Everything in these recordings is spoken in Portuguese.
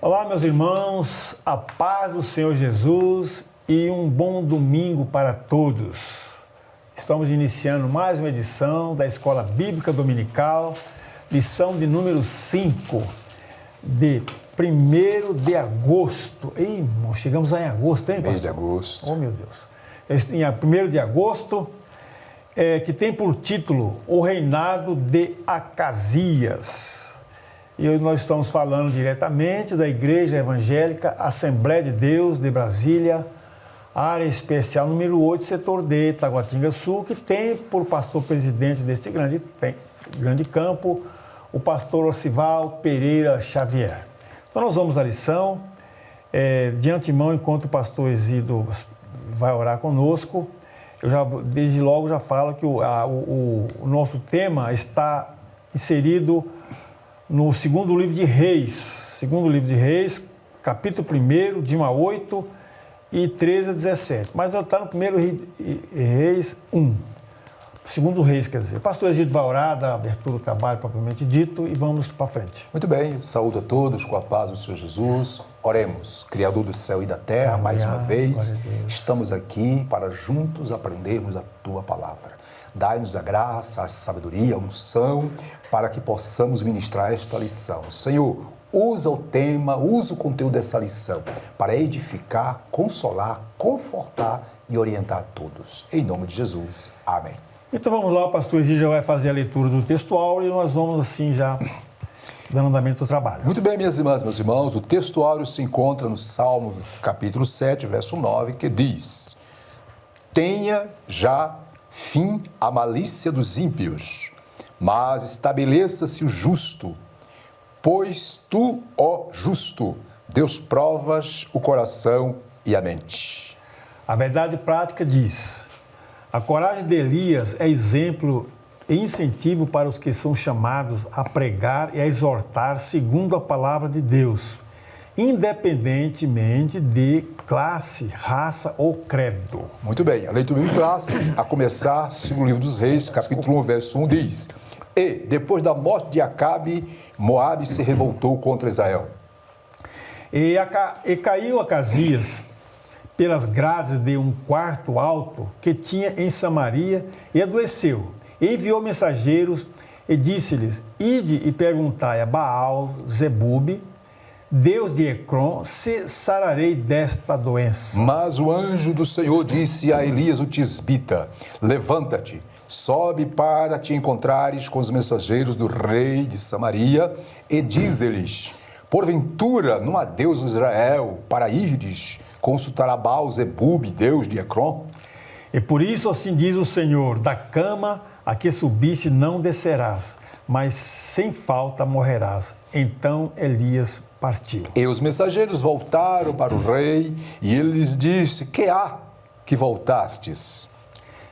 Olá, meus irmãos, a paz do Senhor Jesus e um bom domingo para todos. Estamos iniciando mais uma edição da Escola Bíblica Dominical, lição de número 5, de 1º de agosto. Ei, irmão, chegamos lá em agosto, hein? Mês de agosto. Oh, meu Deus. Em 1º de agosto, que tem por título O Reinado de Acasias. E hoje nós estamos falando diretamente da Igreja Evangélica Assembleia de Deus de Brasília, área especial número 8, setor D, Taguatinga Sul, que tem por pastor-presidente deste grande campo, o pastor Osival Pereira Xavier. Então nós vamos à lição. De antemão, enquanto o pastor Exídio vai orar conosco, desde logo já falo que o nosso tema está inserido no segundo livro de Reis, capítulo 1, de 1 a 8 e 13 a 17. Mas está no 1º Reis 1. Segundo Reis, quer dizer. O pastor Egídio vai orar, dar abertura do trabalho propriamente dito e vamos para frente. Muito bem, saúdo a todos com a paz do Senhor Jesus. Oremos, Criador do céu e da terra, mais uma vez, estamos aqui para juntos aprendermos a Tua palavra. Dai-nos a graça, a sabedoria, a unção, para que possamos ministrar esta lição. Senhor, usa o tema, usa o conteúdo desta lição para edificar, consolar, confortar e orientar a todos. Em nome de Jesus. Amém. Então vamos lá, o pastor Exídio já vai fazer a leitura do textuário e nós vamos assim já dando andamento ao trabalho. Muito bem, minhas irmãs, meus irmãos, o textuário se encontra no Salmo capítulo 7, verso 9, que diz: Tenha já fim a malícia dos ímpios, mas estabeleça-se o justo, pois tu, ó justo, Deus provas o coração e a mente. A verdade prática diz: a coragem de Elias é exemplo e incentivo para os que são chamados a pregar e a exortar segundo a palavra de Deus, independentemente de classe, raça ou credo. Muito bem, a leitura em classe, a começar, segundo o livro dos Reis, capítulo 1, verso 1, diz: E, depois da morte de Acabe, Moabe se revoltou contra Israel. E caiu Acasias pelas grades de um quarto alto que tinha em Samaria e adoeceu. E enviou mensageiros e disse-lhes: Ide e perguntai a Baal-zebub, Deus de Ecrom, se sararei desta doença. Mas o anjo do Senhor disse a Elias o tisbita: Levanta-te, sobe para te encontrares com os mensageiros do rei de Samaria e dize-lhes: Porventura não há Deus em Israel para irdes consultar a Baal-zebub, Deus de Ecrom? E por isso assim diz o Senhor: da cama a que subiste não descerás, mas sem falta morrerás. Então Elias partiu. E os mensageiros voltaram para o rei, e ele lhes disse: Que há que voltastes?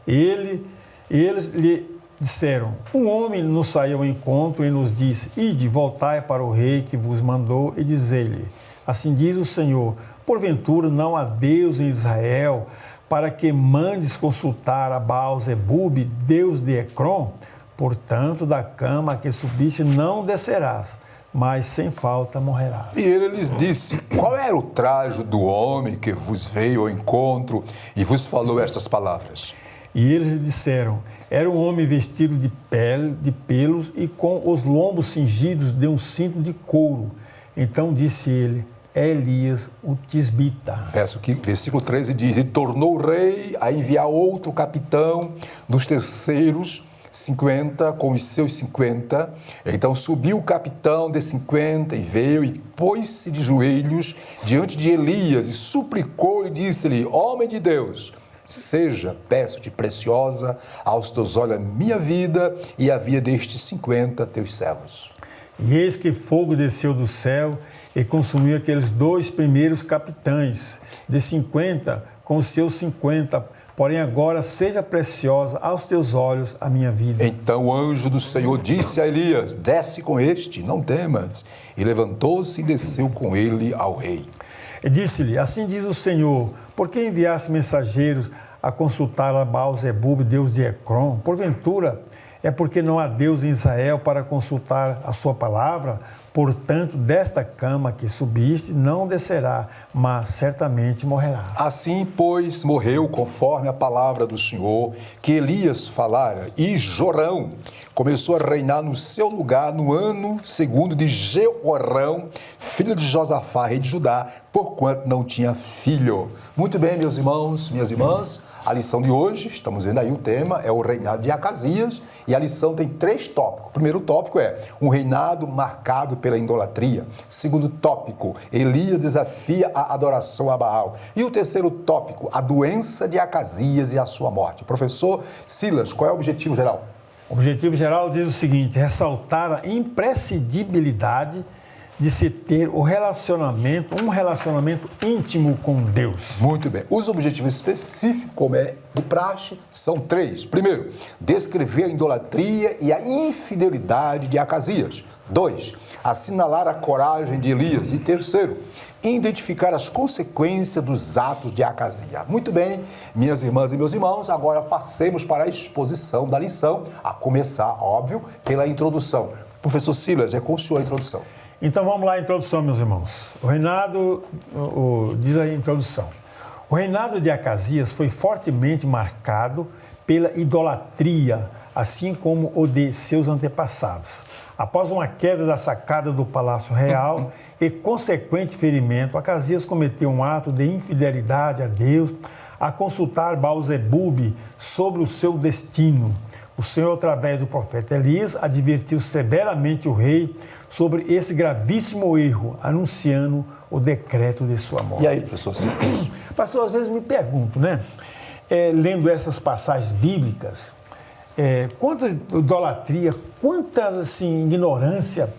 E eles lhe disseram: Um homem nos saiu ao encontro e nos disse: Ide, voltai para o rei que vos mandou, e dizei-lhe: Assim diz o Senhor: Porventura não há Deus em Israel, para que mandes consultar a Baal-zebub, Deus de Ecrom? Portanto, da cama a que subiste não descerás, mas sem falta morrerás. E ele lhes disse: Qual era o trajo do homem que vos veio ao encontro e vos falou estas palavras? E eles lhe disseram: Era um homem vestido de pele, de pelos e com os lombos cingidos de um cinto de couro. Então disse ele: É Elias, o tisbita. Versículo 13 diz: E tornou o rei a enviar outro capitão dos terceiros 50 com os seus 50. Então subiu o capitão de 50 e veio e pôs-se de joelhos diante de Elias e suplicou e disse-lhe: Homem de Deus, seja, peço-te, preciosa aos teus olhos a minha vida e a vida destes 50 teus servos. E eis que fogo desceu do céu e consumiu aqueles 2 primeiros capitães de 50 com os seus 50. Porém agora seja preciosa aos teus olhos a minha vida. Então o anjo do Senhor disse a Elias: Desce com este, não temas. E levantou-se e desceu com ele ao rei. E disse-lhe: Assim diz o Senhor: Por que enviaste mensageiros a consultar a Baal-zebub, Deus de Ecrom? Porventura é porque não há Deus em Israel para consultar a sua palavra? Portanto, desta cama que subiste, não descerá, mas certamente morrerás. Assim, pois, morreu conforme a palavra do Senhor, que Elias falara, e Jorão começou a reinar no seu lugar no ano segundo de Jeorão, filho de Josafá, rei de Judá, porquanto não tinha filho. Muito bem, meus irmãos, minhas irmãs, a lição de hoje, estamos vendo aí o tema, é o reinado de Acasias, e a lição tem 3 tópicos. O primeiro tópico é um reinado marcado pela idolatria. Segundo tópico, Elias desafia a adoração a Baal. E o terceiro tópico, a doença de Acasias e a sua morte. Professor Silas, qual é o objetivo geral? O objetivo geral diz o seguinte: ressaltar a imprescindibilidade de se ter um relacionamento íntimo com Deus. Muito bem. Os objetivos específicos, como é do praxe, são 3. Primeiro, descrever a idolatria e a infidelidade de Acasias. 2, assinalar a coragem de Elias. E terceiro, identificar as consequências dos atos de Acasias. Muito bem, minhas irmãs e meus irmãos, agora passemos para a exposição da lição, a começar, óbvio, pela introdução. Professor Silas, é com o senhor a introdução. Então vamos lá, a introdução, meus irmãos. O reinado, diz a introdução, o reinado de Acasias foi fortemente marcado pela idolatria, assim como o de seus antepassados. Após uma queda da sacada do Palácio Real e consequente ferimento, Acasias cometeu um ato de infidelidade a Deus a consultar Baal-zebub sobre o seu destino. O Senhor, através do profeta Elias, advertiu severamente o rei sobre esse gravíssimo erro, anunciando o decreto de sua morte. E aí, professor Silas? Pastor, às vezes me pergunto, né? Lendo essas passagens bíblicas, quanta idolatria, quanta assim, ignorância,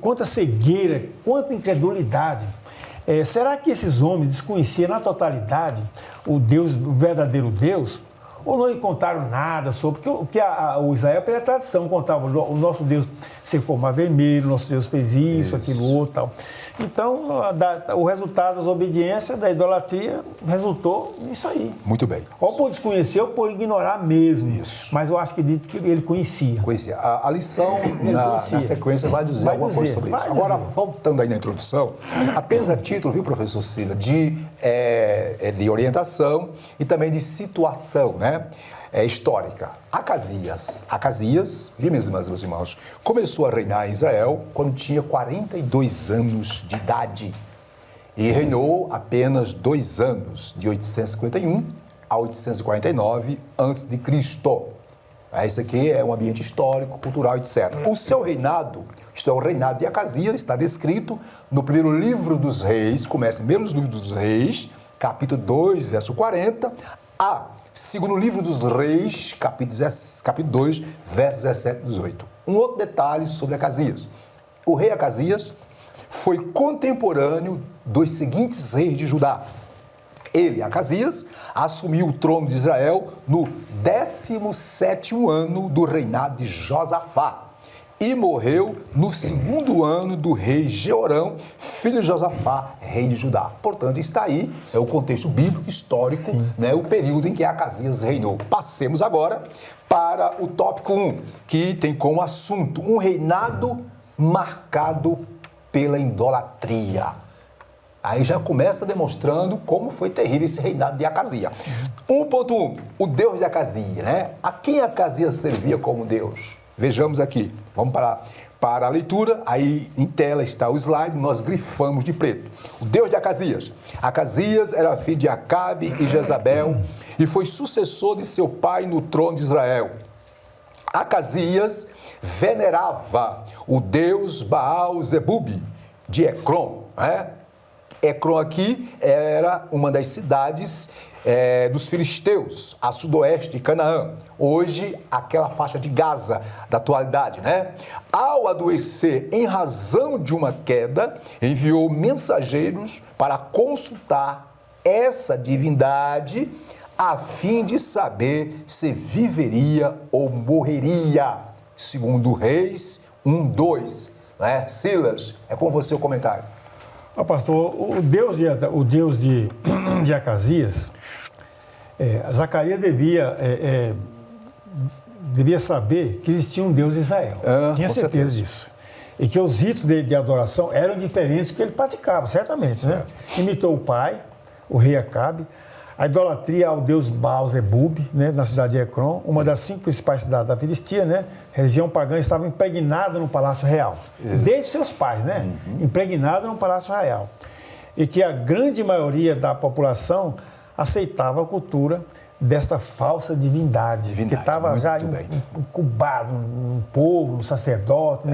quanta cegueira, quanta incredulidade. Será que esses homens desconheciam na totalidade o Deus, o verdadeiro Deus? Ou não lhe contaram nada sobre, porque o Israel, pela tradição, contava o nosso Deus secou o mar vermelho, o nosso Deus fez isso, aquilo, outro, tal. Então, o resultado da desobediência, da idolatria, resultou nisso aí. Muito bem. Ou por desconhecer ou por ignorar mesmo. Isso. Mas eu acho que diz que ele conhecia. Conhecia. A lição, na sequência, vai dizer alguma coisa sobre isso. Agora, voltando aí na introdução, apenas a título, viu, professor Silas, de orientação e também de situação, né? Histórica. Acasias, viu, minhas irmãs e meus irmãos, começou a reinar em Israel quando tinha 42 anos de idade e reinou apenas 2 anos, de 851 a 849 a.C. Isso aqui é um ambiente histórico, cultural, etc. O seu reinado, isto é, o reinado de Acasias, está descrito no primeiro livro dos reis, começa primeiro nos livros dos reis, capítulo 2, verso 40, segundo livro dos reis, capítulo 2, versos 17 e 18. Um outro detalhe sobre Acasias. O rei Acasias foi contemporâneo dos seguintes reis de Judá. Ele, Acasias, assumiu o trono de Israel no 17º ano do reinado de Josafá e morreu no 2º ano do rei Jeorão, filho de Josafá, rei de Judá. Portanto, está aí, é o contexto bíblico, histórico, né, o período em que Acasias reinou. Passemos agora para o tópico 1, que tem como assunto um reinado marcado pela idolatria. Aí já começa demonstrando como foi terrível esse reinado de Acasias. 1.1, o Deus de Acasias, né? A quem Acasias servia como Deus? Vejamos aqui, vamos para a leitura, aí em tela está o slide, nós grifamos de preto. O Deus de Acasias. Acasias era filho de Acabe e Jezabel e foi sucessor de seu pai no trono de Israel. Acasias venerava o deus Baal-zebub de Ecrom, né? Ecrom aqui era uma das cidades dos filisteus, a sudoeste de Canaã. Hoje, aquela faixa de Gaza da atualidade, né? Ao adoecer em razão de uma queda, enviou mensageiros para consultar essa divindade a fim de saber se viveria ou morreria. Segundo Reis 1:2, né? Silas, é com você o comentário. Pastor, o Deus de Acasias, Zacarias devia saber que existia um Deus de Israel. Tinha certeza disso. e que os ritos de adoração eram diferentes do que ele praticava, certamente, né? Imitou o pai, o rei Acabe, a idolatria ao deus Baal-zebub, né, na cidade de Ecrom, uma das 5 principais cidades da Filistia, né? A religião pagã estava impregnada no Palácio Real, desde seus pais, né? Impregnada no Palácio Real. E que a grande maioria da população aceitava a cultura dessa falsa divindade que estava já incubado no povo, no sacerdote,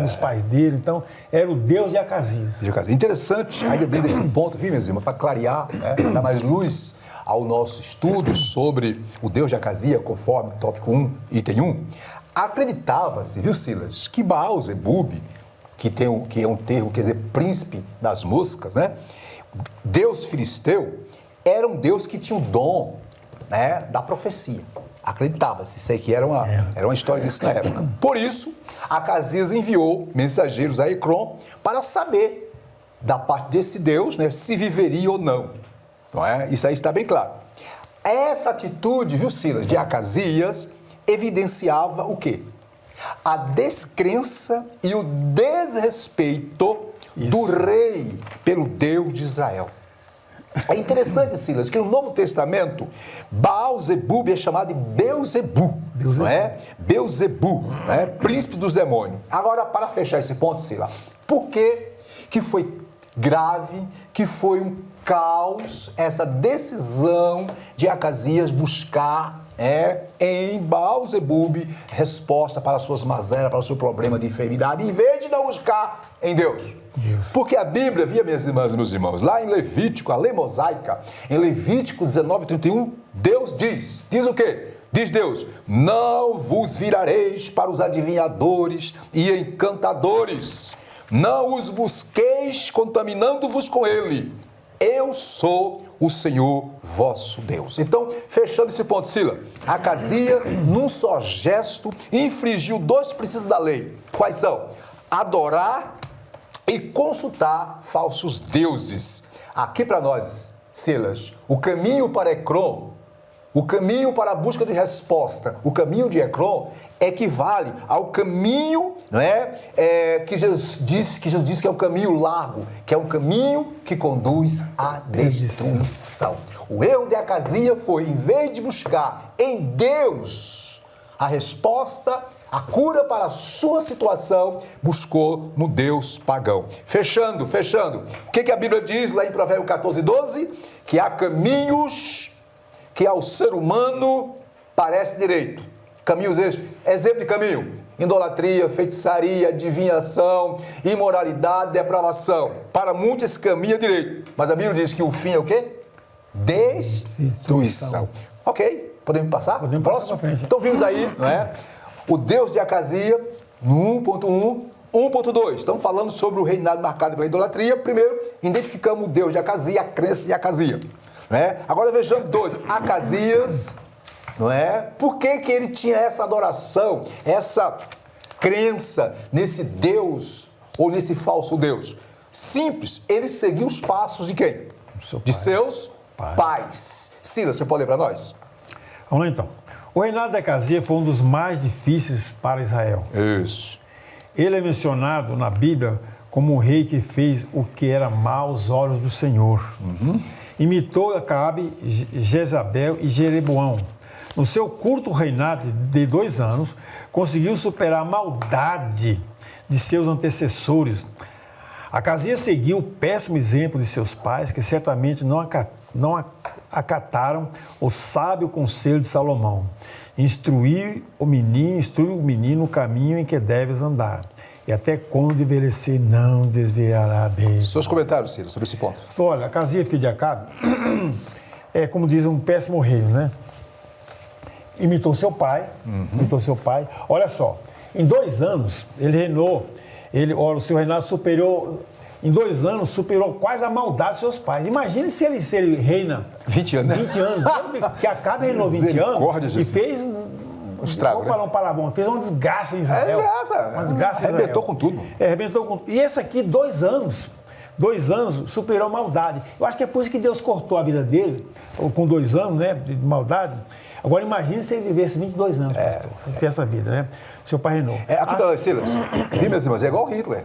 nos pais dele. Então, era o Deus de Acasias. Interessante, ainda dentro desse ponto, viu, meus irmãos, para clarear, né, dar mais luz ao nosso estudo sobre o Deus de Acasias, conforme tópico 1, item 1, acreditava-se, viu, Silas, que Baal-zebub, que é um termo, quer dizer, príncipe das moscas, né? Deus filisteu era um Deus que tinha o dom, né, da profecia. Acreditava-se, isso aqui era uma história disso na época. Por isso, Acasias enviou mensageiros a Ecrom para saber da parte desse Deus, né, se viveria ou não. Não é? Isso aí está bem claro. Essa atitude, viu, Silas, de Acasias evidenciava o quê? A descrença e o desrespeito do rei pelo Deus de Israel. É interessante, Silas, que no Novo Testamento, Baal-zebub é chamado de Beuzebu, não é? Beuzebu, né? Príncipe dos demônios. Agora, para fechar esse ponto, Silas, por que foi grave, que foi um caos essa decisão de Acasias buscar em Baal-zebub resposta para as suas mazelas, para o seu problema de enfermidade, em vez de não buscar em Deus? Porque a Bíblia, via minhas irmãs e meus irmãos, lá em Levítico, a lei mosaica, em Levítico 19:31, Deus diz o quê? Diz Deus: não vos virareis para os adivinhadores e encantadores, não os busqueis contaminando-vos com ele. Eu sou o Senhor vosso Deus. Então, fechando esse ponto, Sila, Acasias, num só gesto, infringiu 2 princípios da lei. Quais são? Adorar e consultar falsos deuses. Aqui para nós, Silas, o caminho para Ecrom, o caminho para a busca de resposta, o caminho de Ecrom equivale ao caminho, não é? Que Jesus disse que é o caminho largo, que é o caminho que conduz à destruição. O erro de Acasias foi, em vez de buscar em Deus a resposta, a cura para a sua situação, buscou no Deus pagão. Fechando. O que a Bíblia diz lá em Provérbios 14:12? Que há caminhos que ao ser humano parece direito. Caminhos esses, exemplo de caminho: idolatria, feitiçaria, adivinhação, imoralidade, depravação. Para muitos esse caminho é direito, mas a Bíblia diz que o fim é o quê? Destruição. Ok, podemos passar? Podemos passar para frente. Então vimos aí, não é? O Deus de Acasias, no 1.1, 1.2. Estamos falando sobre o reinado marcado pela idolatria. Primeiro, identificamos o Deus de Acasias, a crença de Acasias. Não é? Agora vejamos 2. Acasias, não é? Por que ele tinha essa adoração, essa crença nesse Deus ou nesse falso Deus? Simples, ele seguiu os passos de quem? De seus pais. Silas, você pode ler para nós? Vamos lá então. O reinado de Acasias foi um dos mais difíceis para Israel. Isso. Ele é mencionado na Bíblia como um rei que fez o que era mal aos olhos do Senhor. Imitou Acabe, Jezabel e Jeroboão. No seu curto reinado de 2 anos, conseguiu superar a maldade de seus antecessores. Acasias seguiu o péssimo exemplo de seus pais, que certamente não acataram o sábio conselho de Salomão. Instrui o menino no caminho em que deves andar, e até quando envelhecer não desviará dele. Seus comentários, Ciro, sobre esse ponto. Olha, Acasias, filho de Acabe, é como diz um péssimo rei, né? Imitou seu pai. Olha só, em 2 anos ele reinou. O seu reinado superou, em 2 anos, superou quase a maldade dos seus pais. Imagine se ele reina 20 anos. 20 anos. Que Acabe reinou 20 anos Jesus. E fez estrago, vou falar um palavrão, fez uma desgraça em Israel. Uma desgraça em Israel. Arrebentou com tudo. Arrebentou com tudo. E esse aqui, 2 anos. 2 anos superou a maldade. Eu acho que é por isso que Deus cortou a vida dele, com 2 anos, né, de maldade. Agora imagine se ele vivesse 22 anos, pastor. Você tem essa vida, né? Seu pai reinou. Aqui, Silas, viu, meus irmãos? É igual Hitler.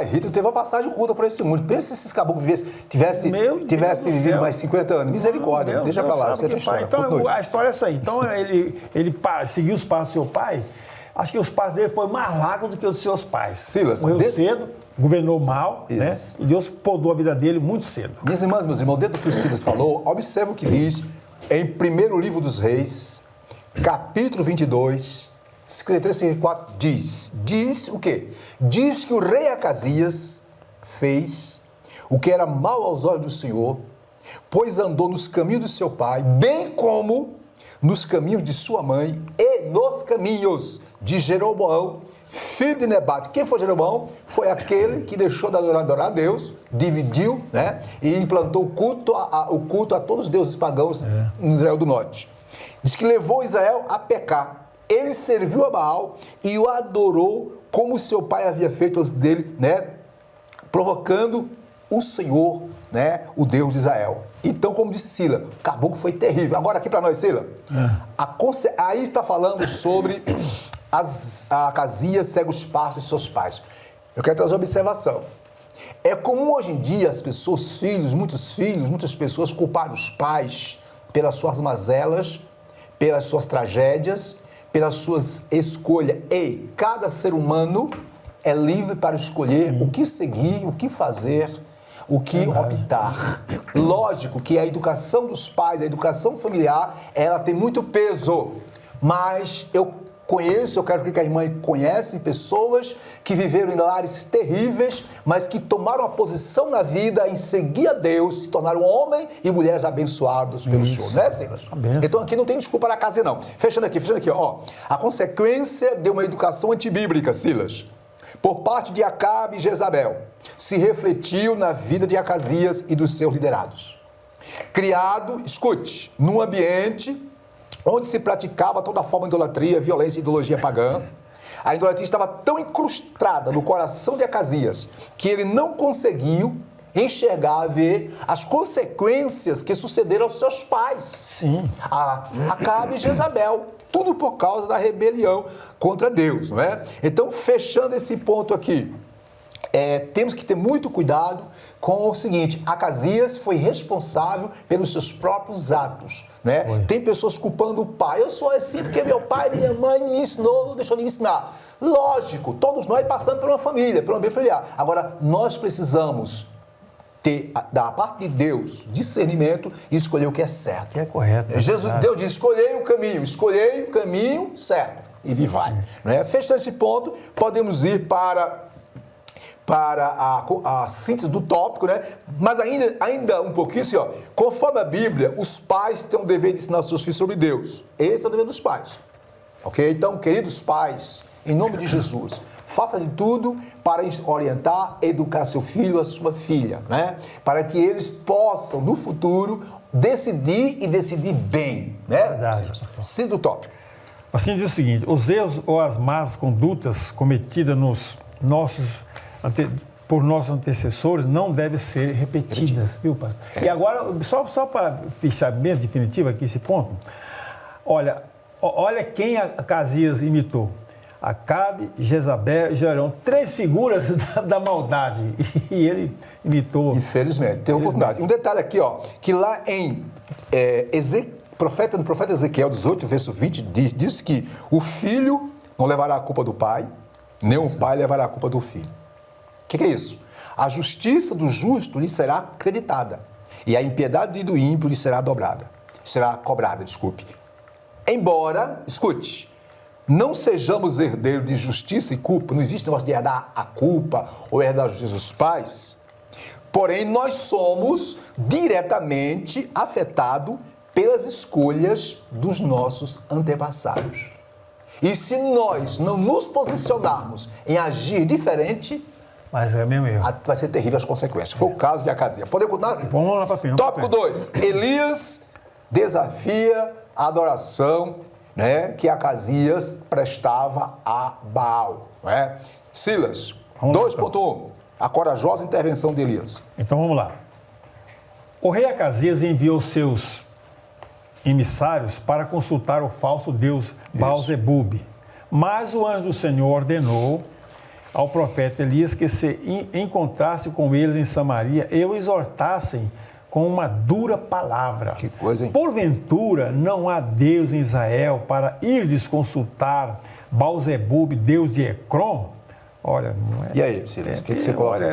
Hitler teve uma passagem curta para esse mundo. Pensa se esses caboclos tivesse vivido mais 50 anos. Misericórdia, deixa para lá. Você tem história. Então, a história é essa aí. Então, ele seguiu os passos do seu pai. Acho que os passos dele foram mais largos do que os dos seus pais. Silas, morreu cedo, governou mal, né? E Deus podou a vida dele muito cedo. Minhas irmãs, meus irmãos, dentro do que o Silas falou, observa o que diz em 1º livro dos Reis, capítulo 22, 53 e 54, diz o quê? Diz que o rei Acasias fez o que era mal aos olhos do Senhor, pois andou nos caminhos do seu pai, bem como nos caminhos de sua mãe e nos caminhos de Jeroboão, filho de Nebate. Quem foi Jeroboão? Foi aquele que deixou de adorar a Deus, dividiu, né? E implantou o culto a todos os deuses pagãos em Israel do Norte. Diz que levou Israel a pecar. Ele serviu a Baal e o adorou como seu pai havia feito antes dele, né? Provocando o Senhor, né? O Deus de Israel. Então, como disse Sila, o caboclo foi terrível. Agora aqui para nós, Sila, aí está falando sobre Acasias segue os passos de seus pais. Eu quero trazer uma observação. É comum hoje em dia as pessoas, muitas pessoas culparem os pais pelas suas mazelas, pelas suas tragédias, pelas suas escolhas. E cada ser humano é livre para escolher o que seguir, o que fazer, o que optar. Lógico que a educação dos pais, a educação familiar, ela tem muito peso, mas eu quero que a irmã conhece pessoas que viveram em lares terríveis, mas que tomaram a posição na vida em seguir a Deus, se tornaram homens e mulheres abençoados pelo Senhor, não é, Silas? Então aqui não tem desculpa para casa, não. Fechando aqui, ó. A consequência de uma educação antibíblica, Silas, por parte de Acabe e Jezabel, se refletiu na vida de Acasias e dos seus liderados. Criado, escute, num ambiente onde se praticava toda forma de idolatria, violência e ideologia pagã, a idolatria estava tão incrustada no coração de Acasias que ele não conseguiu enxergar, ver as consequências que sucederam aos seus pais. Sim. Acabe e Jezabel. Tudo por causa da rebelião contra Deus, não é? Então, fechando esse ponto aqui, temos que ter muito cuidado com o seguinte: Acasias foi responsável pelos seus próprios atos, né? Tem pessoas culpando o pai. Eu sou assim porque meu pai e minha mãe me ensinou, não deixou de me ensinar. Lógico, todos nós passamos por uma família, por um ambiente familiar. Agora, nós precisamos ter, da parte de Deus, discernimento e escolher o que é certo. Que é correto. Deus diz, escolhei o caminho certo. E vai. Né? Fechando esse ponto, podemos ir para a síntese do tópico, né? Mas ainda um pouquinho assim, ó. Conforme a Bíblia, os pais têm o dever de ensinar os seus filhos sobre Deus. Esse é o dever dos pais. Ok? Então, queridos pais, em nome de Jesus, faça de tudo para orientar, educar seu filho, a sua filha, né? Para que eles possam, no futuro, decidir bem, né? Verdade. Síntese do tópico. Assim diz o seguinte: os erros ou as más condutas cometidas por nossos antecessores não devem ser repetidas, viu, pastor? E agora, só para fechar bem definitivo aqui esse ponto, olha quem Acasias imitou. Acabe, Jezabel e Jeroboão, 3 figuras da maldade, e ele imitou. Infelizmente, tem oportunidade. Um detalhe aqui, ó, que lá em no profeta Ezequiel 18, verso 20, diz que o filho não levará a culpa do pai, nem o pai levará a culpa do filho. O que é isso? A justiça do justo lhe será acreditada, e a impiedade do ímpio lhe será cobrada. Embora, escute, não sejamos herdeiros de justiça e culpa, não existe negócio de herdar a culpa ou herdar a justiça dos pais, porém nós somos diretamente afetados pelas escolhas dos nossos antepassados. E se nós não nos posicionarmos em agir diferente, mas é mesmo erro, vai ser terrível as consequências. Foi o caso de Acasias. Podemos continuar? Vamos lá para frente. Tópico 2. Elias desafia a adoração, né, que Acasias prestava a Baal. Né? Silas, 2.1. A corajosa intervenção de Elias. Então vamos lá. O rei Acasias enviou seus emissários para consultar o falso deus Baal-zebub. Mas o anjo do Senhor ordenou ao profeta Elias que se encontrasse com eles em Samaria e o exortassem com uma dura palavra. Que coisa, hein? Porventura não há Deus em Israel para irdes consultar Baal-zebub, deus de Ecrom? Olha, não é... E aí, Silas, o que você coloca? Olha,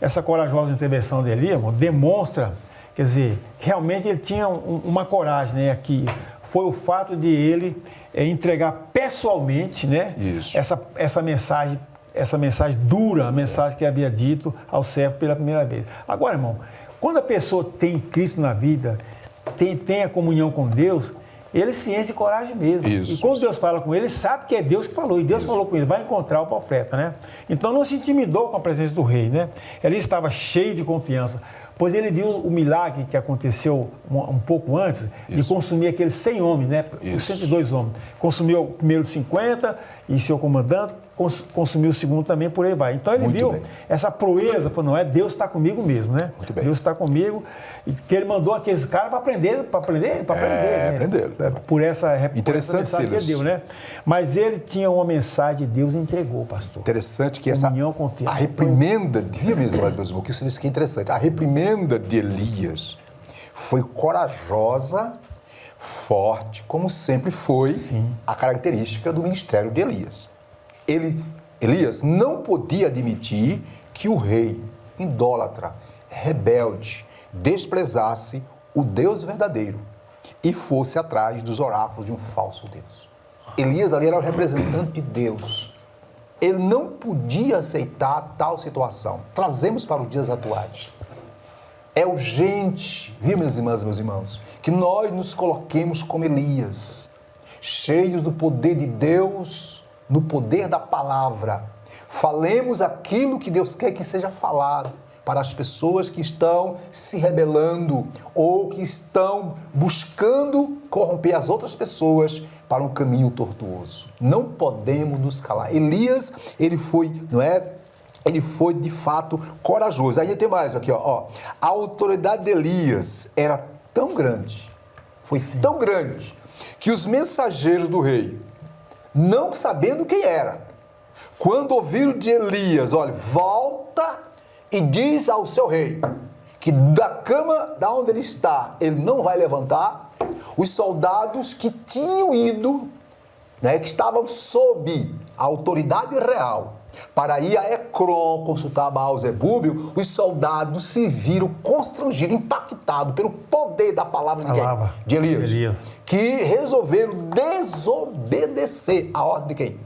essa corajosa intervenção de Elias, irmão, demonstra, quer dizer, que realmente ele tinha uma coragem, né? Que foi o fato de ele entregar pessoalmente, né? Isso. Essa mensagem dura, a mensagem que havia dito ao servo pela primeira vez. Agora, irmão, quando a pessoa tem Cristo na vida, tem a comunhão com Deus, ele se enche de coragem mesmo. Isso, e quando Deus fala com ele sabe que é Deus que falou. E Deus falou com ele, vai encontrar o profeta, né? Então não se intimidou com a presença do rei, né? Ele estava cheio de confiança, pois ele viu o milagre que aconteceu um pouco antes de consumir aqueles 100 homens, né? Os 102 homens. Consumiu o primeiro de 50 e seu comandante consumiu o segundo também, por aí vai. Então ele viu essa proeza, falou, não, Deus está comigo mesmo, né? Muito bem. Deus está comigo, e que ele mandou aqueles caras para aprender, né? Aprenderam. Por essa Interessante, mensagem Silas. que ele deu, né? Mas ele tinha uma mensagem de Deus e entregou, pastor. Interessante que Comunhão, essa confiança. a reprimenda, viu mesmo, meus irmãos, que isso é interessante. A reprimenda de Elias foi corajosa, forte, como sempre foi a característica do ministério de Elias. Elias não podia admitir que o rei idólatra, rebelde, desprezasse o Deus verdadeiro e fosse atrás dos oráculos de um falso Deus. Elias ali era o representante de Deus. Ele não podia aceitar tal situação. Trazemos para os dias atuais. É urgente, viu, minhas irmãs e meus irmãos, que nós nos coloquemos como Elias, cheios do poder de Deus, no poder da palavra. Falemos aquilo que Deus quer que seja falado para as pessoas que estão se rebelando ou que estão buscando corromper as outras pessoas para um caminho tortuoso. Não podemos nos calar. Elias, ele foi, não é? Ele foi de fato corajoso. Aí tem mais aqui, ó. A autoridade de Elias era tão grande, foi tão grande, que os mensageiros do rei, não sabendo quem era, quando ouviram de Elias, olha, volta e diz ao seu rei que da cama da onde ele está, ele não vai levantar. Os soldados que tinham ido, né, que estavam sob a autoridade real, para ir a Ecrom consultar Baal-zebub, os soldados se viram constrangidos, impactados pelo poder da palavra de Elias, que resolveram desobedecer a ordem de quem?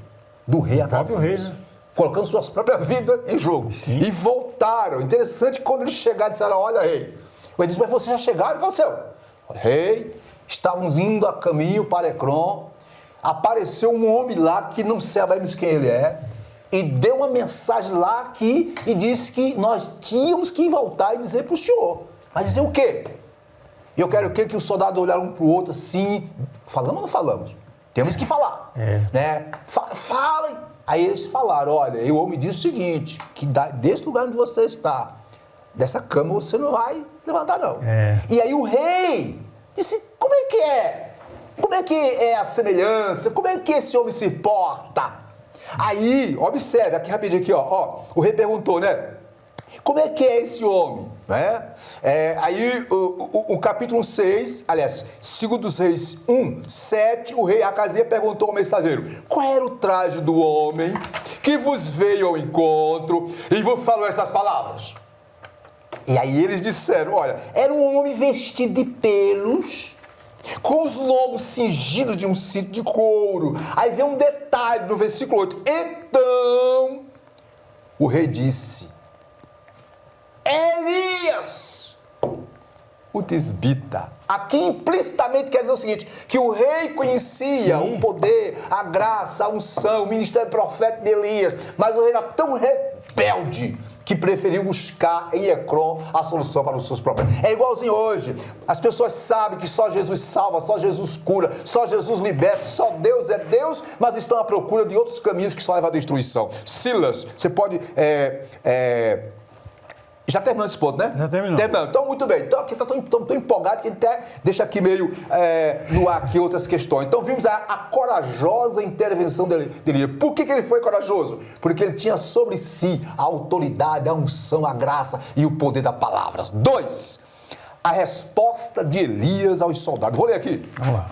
Do rei Acasias, colocando suas próprias vidas em jogo. Sim. E voltaram. Interessante, quando eles chegaram, disseram, olha, rei. Ele disse, mas vocês já chegaram? O que aconteceu? Rei, estávamos indo a caminho para Ecrom, apareceu um homem lá que não sabemos quem ele é, e deu uma mensagem lá e disse que nós tínhamos que voltar e dizer para o senhor. Mas dizer o quê? E eu quero o quê? Que os soldados olharam um para o outro assim, falamos ou não falamos? Temos que falar, né? Falem. Aí eles falaram, olha, o homem disse o seguinte, que desse lugar onde você está, dessa cama você não vai levantar não. E aí o rei disse, como é que é? Como é que é a semelhança? Como é que esse homem se porta? Aí, observe, aqui rapidinho aqui, ó, o rei perguntou, né? Como é que é esse homem? Né? Aí, o capítulo 6, aliás, 2 Reis 1, 7, o rei Acasias perguntou ao mensageiro, qual era o traje do homem que vos veio ao encontro e vos falou essas palavras? E aí eles disseram, olha, era um homem vestido de pelos, com os lombos cingidos de um cinto de couro. Aí vem um detalhe no versículo 8. Então, o rei disse, Elias, o tisbita. Aqui implicitamente quer dizer o seguinte, que o rei conhecia o poder, a graça, a unção, o ministério profético de Elias, mas o rei era tão rebelde que preferiu buscar em Ecrom a solução para os seus problemas. É igualzinho hoje. As pessoas sabem que só Jesus salva, só Jesus cura, só Jesus liberta, só Deus é Deus, mas estão à procura de outros caminhos que só levam à destruição. Silas, você pode Já terminou esse ponto, né? Já terminou. Terminando. Então, muito bem. Então, aqui está tão empolgado que a gente até deixa aqui meio no ar aqui outras questões. Então, vimos a corajosa intervenção de Elias. Por que ele foi corajoso? Porque ele tinha sobre si a autoridade, a unção, a graça e o poder da palavra. 2, a resposta de Elias aos soldados. Vou ler aqui. Vamos lá.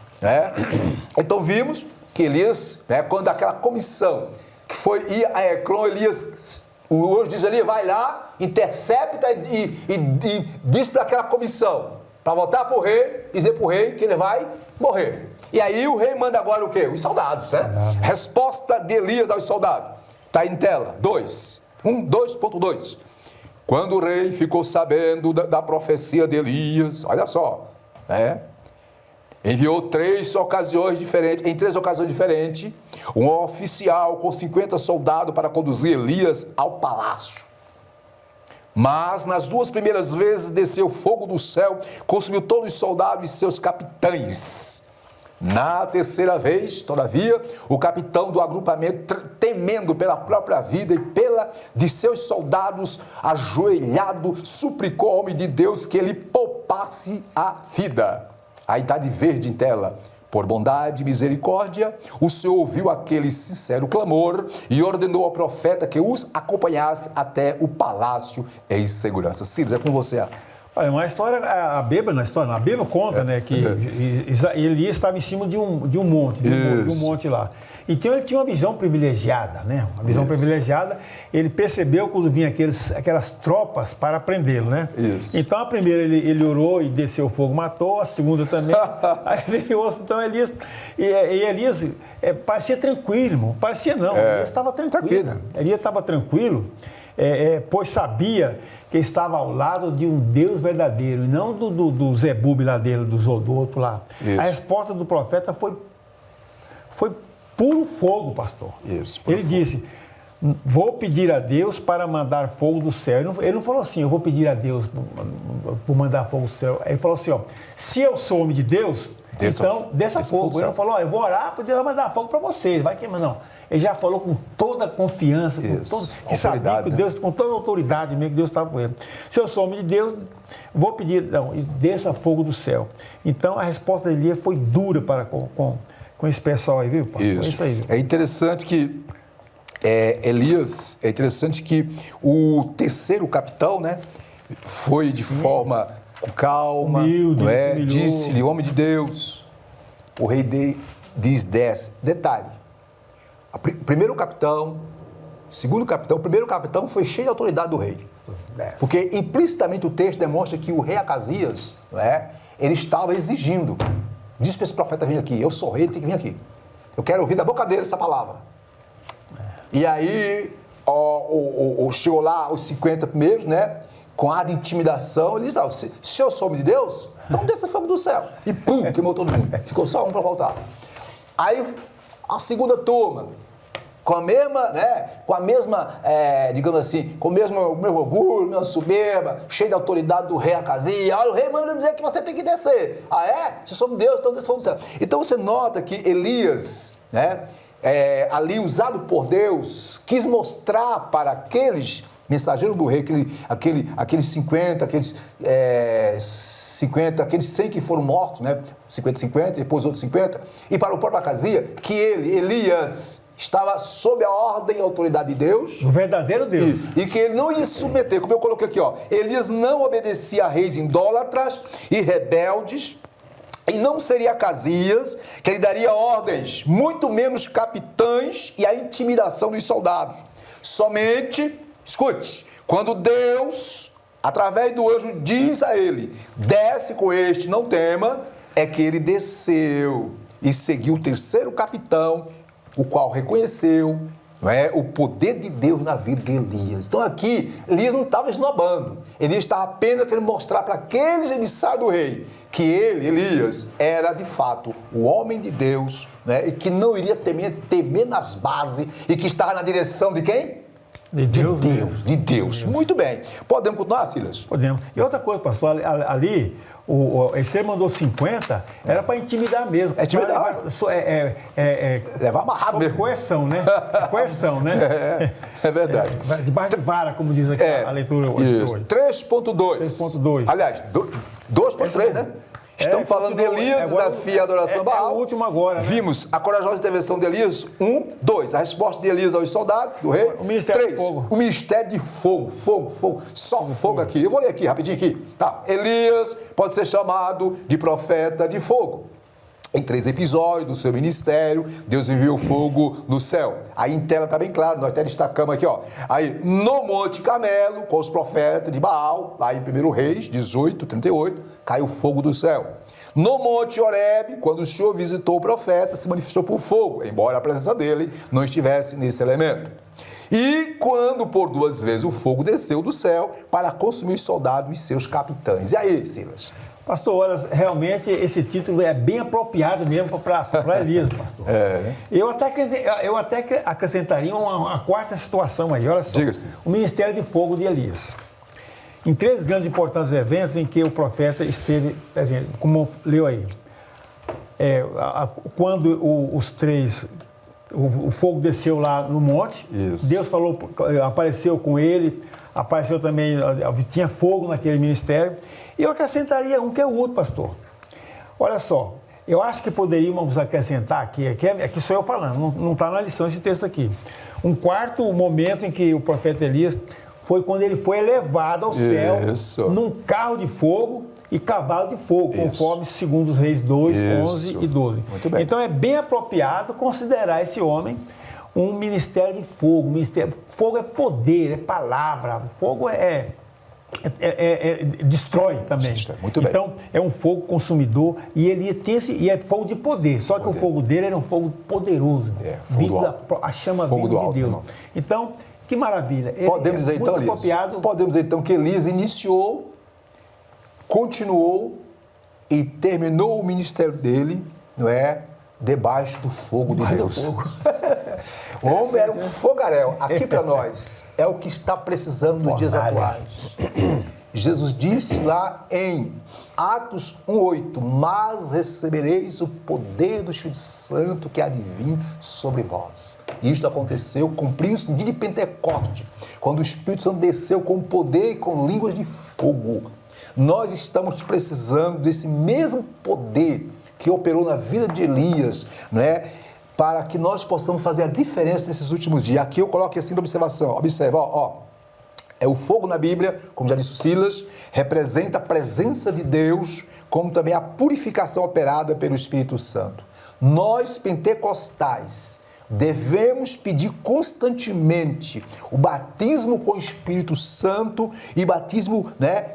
Então, vimos que Elias, quando aquela comissão que foi ir a Ecrón, Elias... O anjo diz ali, vai lá, intercepta e diz para aquela comissão, para voltar para o rei, dizer para o rei que ele vai morrer. E aí o rei manda agora o quê? Os soldados, né? Resposta de Elias aos soldados. Está em tela. 2.2. Quando o rei ficou sabendo da profecia de Elias, olha só, enviou em 3 ocasiões diferentes, um oficial com 50 soldados para conduzir Elias ao palácio. Mas nas 2 primeiras vezes desceu fogo do céu, consumiu todos os soldados e seus capitães. Na 3ª vez, todavia, o capitão do agrupamento, temendo pela própria vida e pela de seus soldados, ajoelhado, suplicou ao homem de Deus que ele poupasse a vida. Aí está de verde em tela. Por bondade e misericórdia, o Senhor ouviu aquele sincero clamor e ordenou ao profeta que os acompanhasse até o palácio em segurança. Ciro, é com você. Olha, uma história, a Bíblia conta, né, que Elias estava em cima de um monte lá. Então ele tinha uma visão privilegiada, né? Uma visão privilegiada. Ele percebeu quando vinha aquelas tropas para prendê-lo, né? Isso. Então a primeira ele orou e desceu o fogo, matou. A segunda também. Aí veio outro. Então Elias parecia tranquilo, irmão. Parecia não. Elias estava tranquilo. Elias estava tranquilo. Pois sabia que estava ao lado de um Deus verdadeiro e não do Zebub lá dele, do outro lá. Isso. A resposta do profeta foi puro fogo, pastor. Isso, ele disse, vou pedir a Deus para mandar fogo do céu. Ele não falou assim, eu vou pedir a Deus por mandar fogo do céu. Ele falou assim, se eu sou homem de Deus, então desça fogo. Ele não falou, eu vou orar para Deus mandar fogo para vocês, vai queimar, não. Ele já falou com toda a confiança, que sabia que Deus, com toda a autoridade mesmo, que Deus estava com ele. Se eu sou homem de Deus, vou pedir, desça fogo do céu. Então a resposta de Elias foi dura com esse pessoal aí, viu, pastor? Isso aí. É interessante que Elias, o 3º capitão, né, foi de forma calma, humilde, disse-lhe, homem de Deus, o rei desce. Detalhe, o primeiro capitão, o primeiro capitão foi cheio de autoridade do rei. Porque implicitamente o texto demonstra que o rei Acasias, ele estava exigindo. Diz para esse profeta vir aqui, eu sou rei, ele tem que vir aqui. Eu quero ouvir da boca dele essa palavra. E aí, chegou lá os 50 primeiros, com ar de intimidação, ele disse, se eu sou homem de Deus, então desça fogo do céu. E pum, queimou todo mundo. Ficou só um para voltar. Aí, a segunda turma, com a mesma, digamos assim, com o mesmo orgulho, a mesma soberba, cheio de autoridade do rei Acasias. Olha, o rei manda dizer que você tem que descer. Se somos Deus, então desce fogo do céu. Então você nota que Elias, ali usado por Deus, quis mostrar para aqueles mensageiros do rei, aqueles 50, aqueles 100 que foram mortos, 50, depois outros 50, e para o próprio Acasias, que Elias, estava sob a ordem e autoridade de Deus. O verdadeiro Deus. E que ele não ia se submeter, como eu coloquei aqui, Elias não obedecia a reis idólatras e rebeldes, e não seria Acasias que lhe daria ordens, muito menos capitães e a intimidação dos soldados. Somente, escute, quando Deus, através do anjo, diz a ele, desce com este, não tema, é que ele desceu e seguiu o 3º capitão, o qual reconheceu o poder de Deus na vida de Elias. Então aqui, Elias não estava esnobando. Elias estava apenas querendo mostrar para aqueles emissários do rei que ele, Elias, era de fato o homem de Deus, e que não iria temer nas bases e que estava na direção de quem? De Deus. De Deus. Muito bem. Podemos continuar, Silas? Podemos. E outra coisa, pastor, ali, você mandou 50, era para intimidar mesmo. É intimidar. Levar amarrado mesmo. Coerção, né? Coerção, né? É verdade. Debaixo de vara, como diz aqui a leitura hoje. 3.2. 3.2. Aliás, 2.3, né? Estamos falando de Elias, desafia a adoração a Baal. É o último agora, né? Vimos a corajosa intervenção de Elias, 1, 2. A resposta de Elias aos soldados do rei. O ministério 3. de fogo. O ministério de fogo. Só fogo aqui. Eu vou ler aqui, rapidinho aqui. Tá. Elias pode ser chamado de profeta de fogo. Em 3 episódios do seu ministério, Deus enviou fogo no céu. Aí em tela está bem claro, nós até destacamos aqui, ó. Aí, no Monte Carmelo, com os profetas de Baal, lá em 1 Reis 18, 38, caiu fogo do céu. No Monte Horebe, quando o Senhor visitou o profeta, se manifestou por fogo, embora a presença dele não estivesse nesse elemento. E quando por 2 vezes o fogo desceu do céu para consumir os soldados e seus capitães. E aí, Silas? Pastor, olha, realmente esse título é bem apropriado mesmo para Elias, pastor. Eu até acrescentaria uma quarta situação aí, olha só. Diga-se. O ministério de fogo de Elias. Em 3 grandes e importantes eventos em que o profeta esteve presente, como leu aí. Quando o fogo desceu lá no monte, Isso. Deus falou, apareceu com ele, apareceu também, tinha fogo naquele ministério. E eu acrescentaria um que é o outro, pastor. Olha só, eu acho que poderíamos acrescentar aqui sou eu falando, não está na lição esse texto aqui. Um quarto momento em que o profeta Elias foi quando ele foi elevado ao céu num carro de fogo e cavalo de fogo, conforme segundo os Reis 2, 11 e 12. Muito bem. Então é bem apropriado considerar esse homem um ministério de fogo. Fogo é poder, é palavra, fogo destrói também. Muito bem. Então, é um fogo consumidor e ele tem e é fogo de poder. Só que o fogo dele era um fogo poderoso. A chama fogo viva do alto, de Deus. irmão. Então, que maravilha. Podemos dizer então, Elias, que Elias iniciou, continuou e terminou o ministério dele, não é? Debaixo do fogo de Deus. O homem era um fogaréu. Aqui para nós é o que está precisando nos dias atuais. Jesus disse lá em Atos 1:8, mas recebereis o poder do Espírito Santo que há de vir sobre vós. Isto aconteceu, cumpriu-se no dia de Pentecoste, quando o Espírito Santo desceu com poder e com línguas de fogo. Nós estamos precisando desse mesmo poder que operou na vida de Elias, não é? Para que nós possamos fazer a diferença nesses últimos dias. Aqui eu coloco assim de observação. Observa, é o fogo na Bíblia, como já disse o Silas, representa a presença de Deus, como também a purificação operada pelo Espírito Santo. Nós, pentecostais, devemos pedir constantemente o batismo com o Espírito Santo e batismo,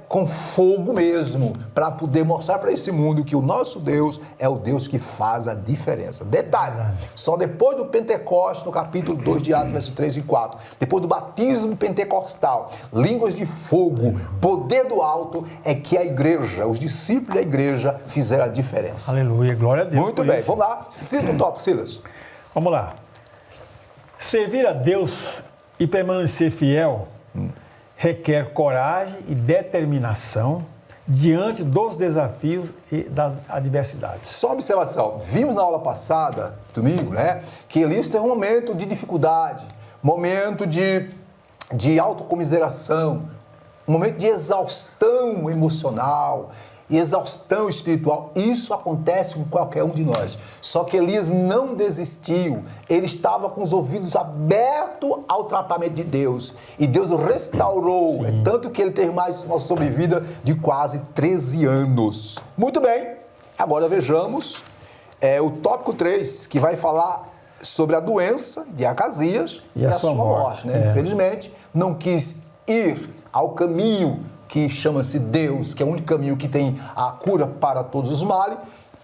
com fogo mesmo, para poder mostrar para esse mundo que o nosso Deus é o Deus que faz a diferença. Detalhe, só depois do Pentecoste, no capítulo 2 de Atos, versos 3 e 4, depois do batismo pentecostal, línguas de fogo, poder do alto, é que a igreja, os discípulos da igreja fizeram a diferença. Aleluia, glória a Deus. Muito bem, vamos lá, cita o tópico, Silas. Vamos lá. Servir a Deus e permanecer fiel requer coragem e determinação diante dos desafios e das adversidades. Só observação, vimos na aula passada, domingo, que Elias teve um momento de dificuldade, momento de autocomiseração, um momento de exaustão emocional e exaustão espiritual. Isso acontece com qualquer um de nós. Só que Elias não desistiu. Ele estava com os ouvidos abertos ao tratamento de Deus. E Deus o restaurou. É tanto que ele teve mais uma sobrevida de quase 13 anos. Muito bem. Agora vejamos o tópico 3, que vai falar sobre a doença de Acasias e a sua morte. Infelizmente, não quis ir ao caminho que chama-se Deus, que é o único caminho que tem a cura para todos os males,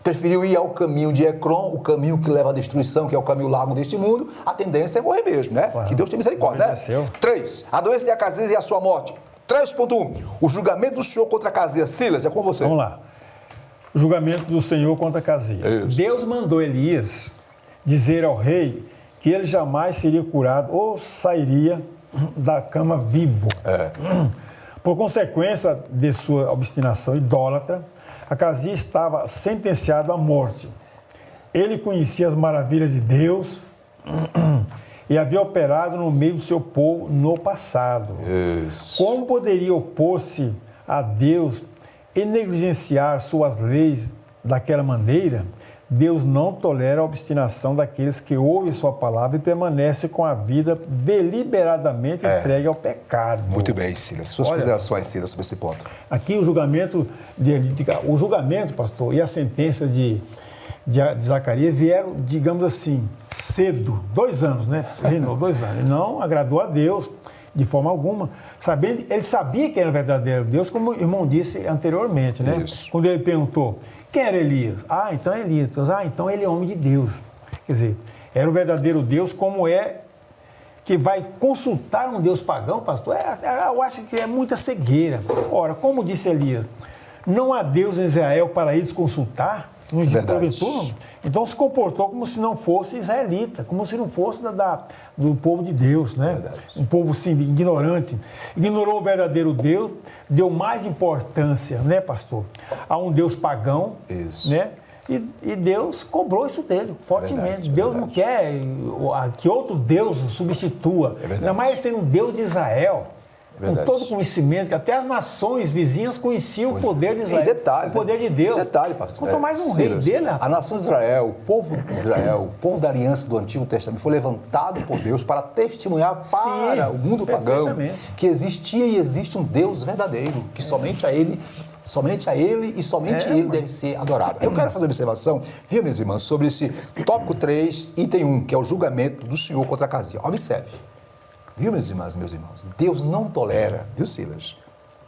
preferiu ir ao caminho de Ecrom, o caminho que leva à destruição, que é o caminho largo deste mundo. A tendência é morrer mesmo, Que Deus tem misericórdia, 3, a doença de Acasias e a sua morte. 3.1, o julgamento do Senhor contra Acasias. Silas, é com você. Vamos lá. O julgamento do Senhor contra Acasias. Isso. Deus mandou Elias dizer ao rei que ele jamais seria curado ou sairia da cama vivo. Por consequência de sua obstinação idólatra, Acasias estava sentenciado à morte. Ele conhecia as maravilhas de Deus e havia operado no meio do seu povo no passado. Isso. Como poderia opor-se a Deus e negligenciar suas leis daquela maneira? Deus não tolera a obstinação daqueles que ouvem sua palavra e permanecem com a vida deliberadamente entregue ao pecado. Muito bem, Silas. Suas considerações, Silas, sobre esse ponto. Aqui o julgamento, pastor, e a sentença de Zacarias vieram, digamos assim, cedo, 2 anos, né? Reinou 2 anos. Ele não agradou a Deus de forma alguma. Ele sabia que era o verdadeiro Deus, como o irmão disse anteriormente, né? Isso. Quando ele perguntou, quem era Elias? Ah, então é Elias. Então ele é homem de Deus. Quer dizer, era o verdadeiro Deus, como é que vai consultar um Deus pagão, pastor? Eu acho que é muita cegueira. Ora, como disse Elias, não há Deus em Israel para eles consultar? Porventura, então se comportou como se não fosse israelita, como se não fosse do povo de Deus, né? Verdade. Um povo sim, ignorante. Ignorou o verdadeiro Deus, deu mais importância, né, pastor, a um Deus pagão, Isso. né? E Deus cobrou isso dele, fortemente. Verdade, Deus não quer que outro Deus substitua, ainda mais sendo um Deus de Israel. Com todo o conhecimento, que até as nações vizinhas conheciam o poder de Israel, detalhe, o poder de Deus. Detalhe, pastor. Quanto mais um rei dele. A nação de Israel, o povo de Israel, o povo da aliança do Antigo Testamento, foi levantado por Deus para testemunhar para o mundo pagão que existia e existe um Deus verdadeiro, que somente a Ele e somente Ele deve ser adorado. Eu quero fazer uma observação, viu, minhas irmãs, sobre esse tópico 3, item 1, que é o julgamento do Senhor contra a Acasias. Observe. Viu, minhas irmãs, meus irmãos? Deus não tolera, viu, Silas,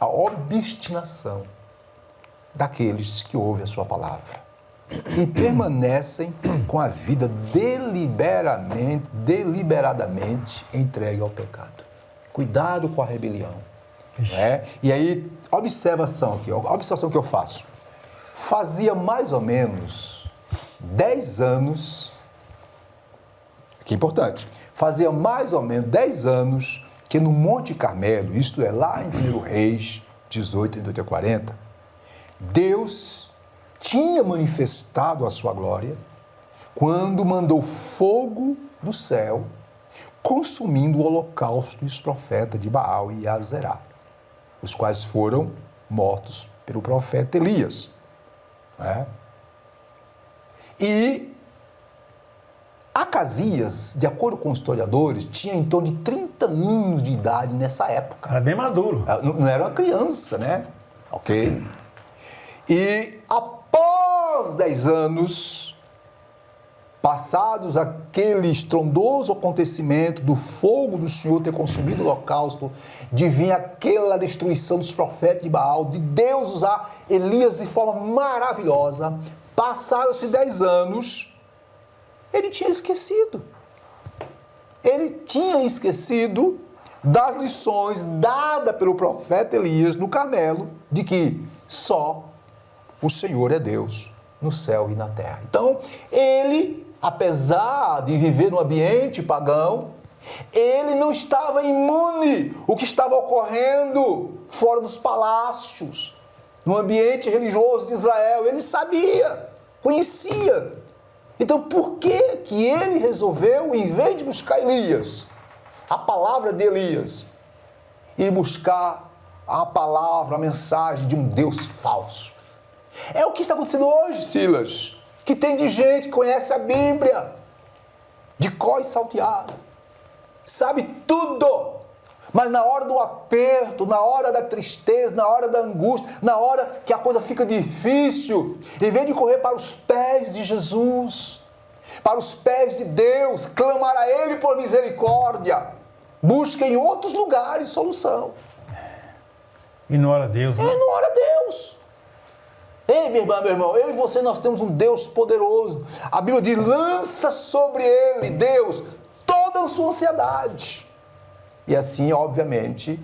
a obstinação daqueles que ouvem a sua palavra e permanecem com a vida deliberadamente entregue ao pecado. Cuidado com a rebelião. Né? E aí, a observação que eu faço. Fazia mais ou menos 10 anos, que é importante, fazia mais ou menos 10 anos que no Monte Carmelo, isto é, lá em 1 Reis 18, 38 a 40, Deus tinha manifestado a sua glória quando mandou fogo do céu, consumindo o holocausto dos profetas de Baal e Azerá, os quais foram mortos pelo profeta Elias. Né? E Acasias, de acordo com os historiadores, tinha em torno de 30 anos de idade nessa época. Era bem maduro. Não era uma criança, né? Ok? E após 10 anos, passados aquele estrondoso acontecimento do fogo do Senhor ter consumido o holocausto, de vir aquela destruição dos profetas de Baal, de Deus usar Elias de forma maravilhosa, passaram-se 10 anos, ele tinha esquecido. Ele tinha esquecido das lições dadas pelo profeta Elias no Carmelo, de que só o Senhor é Deus no céu e na terra. Então, ele, apesar de viver num ambiente pagão, ele não estava imune ao que estava ocorrendo fora dos palácios, no ambiente religioso de Israel. Ele sabia, conhecia. Então, por que ele resolveu, em vez de buscar Elias, a palavra de Elias, ir buscar a palavra, a mensagem de um Deus falso? É o que está acontecendo hoje, Silas, que tem de gente que conhece a Bíblia, de cor e salteado, sabe tudo, mas na hora do aperto, na hora da tristeza, na hora da angústia, na hora que a coisa fica difícil, em vez de correr para os pés de Jesus, para os pés de Deus, clamar a Ele por misericórdia, busca em outros lugares solução. Ignora Deus. Né? Ignora Deus. Ei, minha irmã, meu irmão, eu e você, nós temos um Deus poderoso. A Bíblia diz, lança sobre Ele, Deus, toda a sua ansiedade. E assim, obviamente,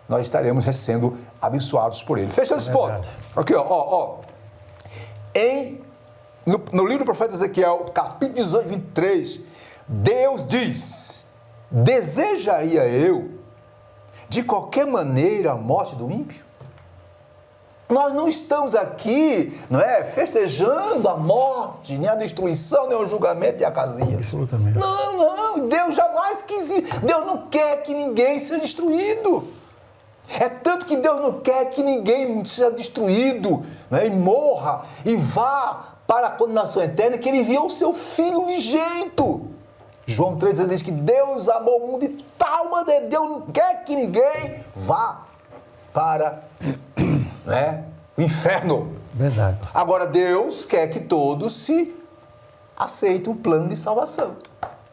nós estaremos sendo abençoados por Ele. Fechando esse ponto. Aqui, ó. No livro do profeta Ezequiel, capítulo 18, 23, Deus diz, desejaria eu, de qualquer maneira, a morte do ímpio? Nós não estamos aqui, não é, festejando a morte, nem a destruição, nem o julgamento de Acasias. Absolutamente. Não, Deus jamais quis isso. Deus não quer que ninguém seja destruído. É tanto que Deus não quer que ninguém seja destruído, né, e morra, e vá para a condenação eterna, que Ele enviou o seu Filho unigênito. João 3 diz que Deus amou o mundo de tal maneira, Deus não quer que ninguém vá para, né, o inferno. Verdade. Agora, Deus quer que todos se aceitem o plano de salvação.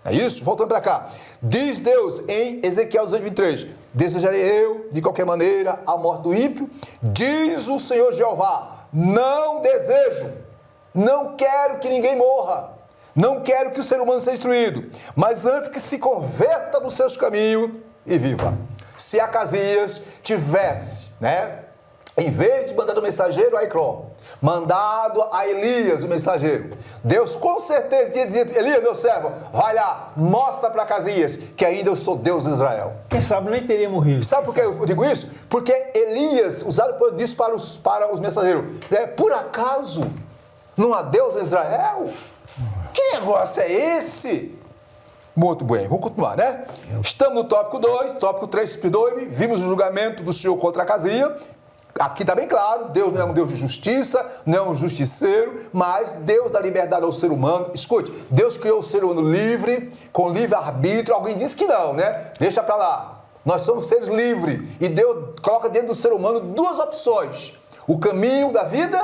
É isso? Voltando para cá. Diz Deus em Ezequiel 18:23, desejarei eu, de qualquer maneira, a morte do ímpio? Diz o Senhor Jeová, não desejo, não quero que ninguém morra, não quero que o ser humano seja destruído, mas antes que se converta nos seus caminhos e viva. Se Acasias tivesse, né, em vez de mandar o mensageiro a Icró, mandado a Elias, o mensageiro, Deus com certeza ia dizer, Elias, meu servo, vai lá, mostra para Acasias que ainda eu sou Deus de Israel. Quem sabe nem teria morrido. Sabe por que eu digo isso? Porque Elias, usado por Deus para os mensageiros, por acaso não há Deus em Israel? Que negócio é esse? Muito bem, vamos continuar, né? Estamos no tópico 2, tópico 3, perdoe-me, vimos o julgamento do Senhor contra Acasias. Aqui está bem claro, Deus não é um Deus de justiça, não é um justiceiro, mas Deus dá liberdade ao ser humano. Escute, Deus criou o ser humano livre, com livre-arbítrio. Alguém disse que não, né? Deixa para lá. Nós somos seres livres e Deus coloca dentro do ser humano duas opções. O caminho da vida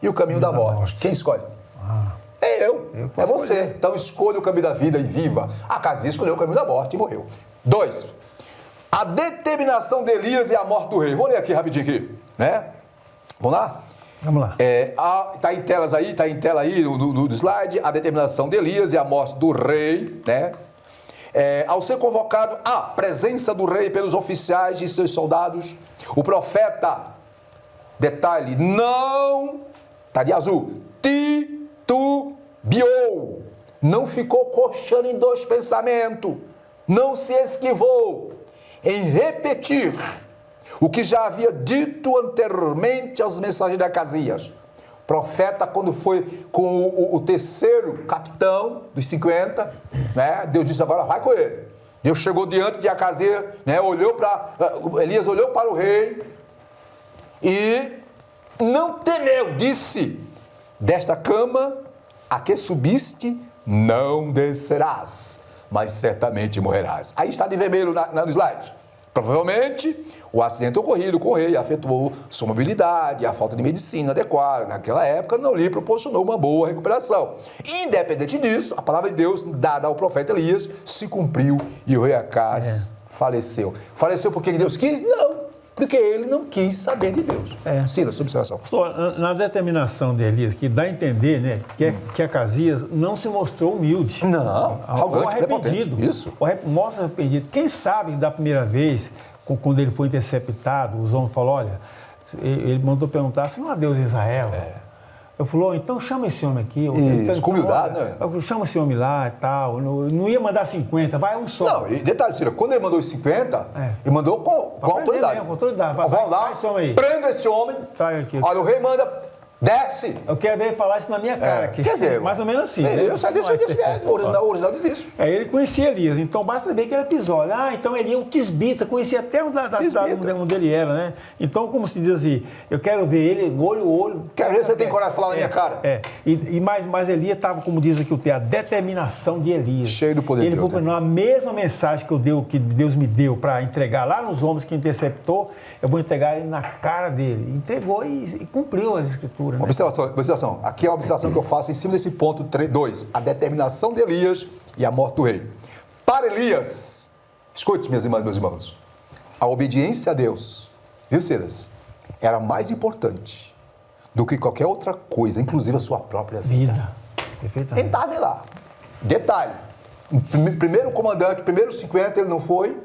e o caminho da morte. Quem escolhe? É eu, é você. Escolher. Então escolha o caminho da vida e viva. Acasias escolheu o caminho da morte e morreu. 2. A determinação de Elias e a morte do rei. Vou ler aqui rapidinho aqui, né? Vamos lá? Vamos lá. Tá em telas aí, tá em tela aí no slide, a determinação de Elias e a morte do rei, né? Ao ser convocado à presença do rei pelos oficiais e seus soldados, o profeta, detalhe, não, tá de azul, titubeou, não ficou coxando em dois pensamentos, não se esquivou em repetir o que já havia dito anteriormente aos mensageiros de Acasias. O profeta, quando foi com o terceiro capitão dos 50, né, Deus disse, agora vai com ele. Deus chegou diante de Acasias, né, Elias olhou para o rei e não temeu, disse, desta cama a que subiste não descerás, mas certamente morrerás. Aí está de vermelho no slide. Provavelmente, o acidente ocorrido com o rei afetou sua mobilidade, a falta de medicina adequada. Naquela época, não lhe proporcionou uma boa recuperação. Independente disso, a palavra de Deus, dada ao profeta Elias, se cumpriu e o rei Acaz faleceu. Faleceu porque Deus quis? Não, porque ele não quis saber de Deus. Silas, sua observação. Na determinação de Elias, que dá a entender, né, que Acasias não se mostrou humilde. Não, arrogante, arrependido. Isso. Mostra arrependido. Quem sabe da primeira vez, quando ele foi interceptado, os homens falaram, olha, ele mandou perguntar se não há Deus em Israel. Eu falou, então chama esse homem aqui. Isso, com humildade, né? Chama esse homem lá e tal. Não ia mandar 50, vai um só. Não, e detalhe, Ciro, quando ele mandou os 50, ele mandou com autoridade. Mesmo, com autoridade. Vão lá, prenda esse homem. Sai aqui. Olha, o rei manda, desce. Eu quero ver ele falar isso na minha cara aqui. Quer dizer, mais ou menos assim. Eu sei disso, o original diz isso. Ele conhecia Elias, então basta saber que era episódio. Então ele é um tisbita, conhecia até da cidade onde ele era, né? Então, como se diz assim, eu quero ver ele olho a olho. Quero ver se você tem coragem de falar na minha cara. Mas Elias estava, como diz aqui o texto, a determinação de Elias. Cheio do poder de Deus. Ele falou, a mesma mensagem que Deus me deu para entregar lá nos homens que interceptou, eu vou entregar ele na cara dele. Entregou e cumpriu as escrituras. Né? Observação. Aqui é a observação que eu faço em cima desse ponto 2. A determinação de Elias e a morte do rei. Para Elias, escute, minhas irmãs e meus irmãos, a obediência a Deus, viu, Silas, era mais importante do que qualquer outra coisa, inclusive a sua própria vida. Perfeitamente. Ele estava lá. Detalhe, primeiro comandante, primeiros 50 ele não foi,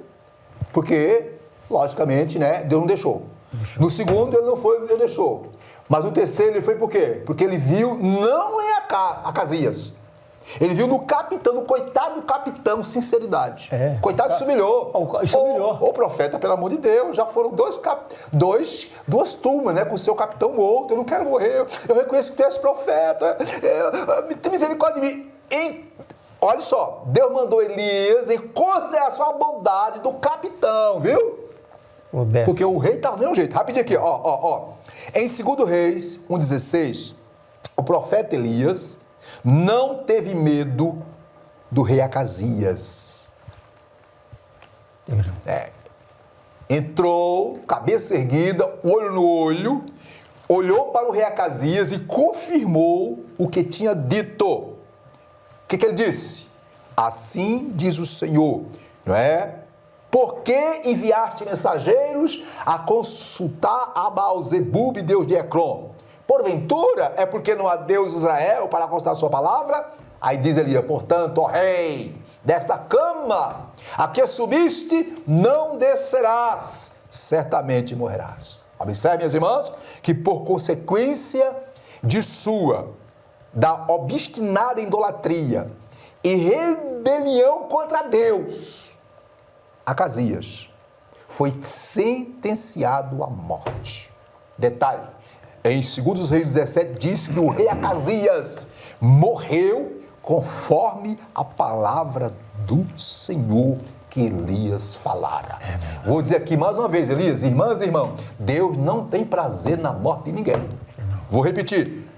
porque, logicamente, né, Deus não deixou. No segundo ele não foi, Deus deixou. Mas o terceiro ele foi por quê? Porque ele viu não em Acasias, Ele viu no capitão, no coitado do capitão, sinceridade. Coitado se humilhou. O profeta, pelo amor de Deus, já foram duas turmas, né, com o seu capitão morto. Eu não quero morrer, eu reconheço que tu és profeta. Tem misericórdia de mim. Olha só, Deus mandou Elias em consideração a bondade do capitão, viu? Porque o rei estava do mesmo jeito. Rapidinho aqui, ó. Em 2 Reis 1,16, o profeta Elias não teve medo do rei Acasias. Entrou, cabeça erguida, olho no olho, olhou para o rei Acasias e confirmou o que tinha dito. O que ele disse? Assim diz o Senhor, não é? Por que enviaste mensageiros a consultar a Baal-zebub, Deus de Ecrom? Porventura, é porque não há Deus em Israel para consultar a sua palavra? Aí diz Elias, portanto, ó rei, desta cama a que subiste, não descerás, certamente morrerás. Observe, minhas irmãs, que por consequência da obstinada idolatria e rebelião contra Deus, Acasias foi sentenciado à morte. Detalhe, em 2 Reis 17 diz que o rei Acasias morreu conforme a palavra do Senhor que Elias falara. Vou dizer aqui mais uma vez, Elias, irmãs e irmãos, Deus não tem prazer na morte de ninguém. Vou repetir.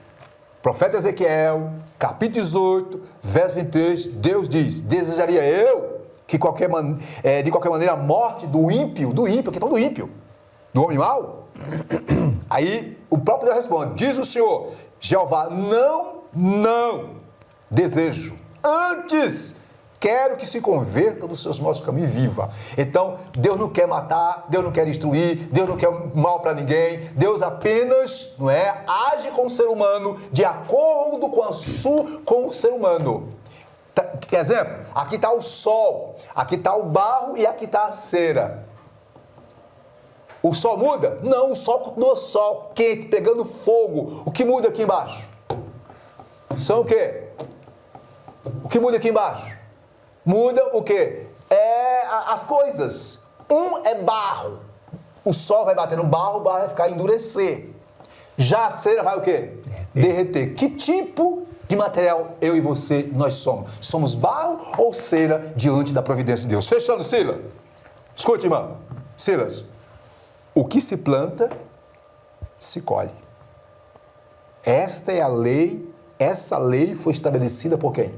Profeta Ezequiel, capítulo 18, verso 23, Deus diz, desejaria eu que de qualquer maneira a morte do ímpio, aqui está do ímpio, do homem mau? Aí o próprio Deus responde, diz o Senhor, Jeová, não desejo, antes quero que se converta dos seus maus caminhos e viva. Então, Deus não quer matar, Deus não quer destruir, Deus não quer mal para ninguém, Deus apenas, não é, age com o ser humano de acordo com o ser humano. Exemplo, aqui está o sol, aqui está o barro e aqui está a cera. O sol muda? Não, o sol continua sol, quente, pegando fogo. O que muda aqui embaixo? São o quê? O que muda aqui embaixo? Muda o quê? As coisas. Um é barro. O sol vai bater no barro, o barro vai ficar endurecer. Já a cera vai o quê? Derreter. Que tipo de material eu e você nós somos? Somos barro ou cera diante da providência de Deus? Fechando, Silas. Escute, irmão. Silas. O que se planta, se colhe. Esta é a lei. Essa lei foi estabelecida por quem?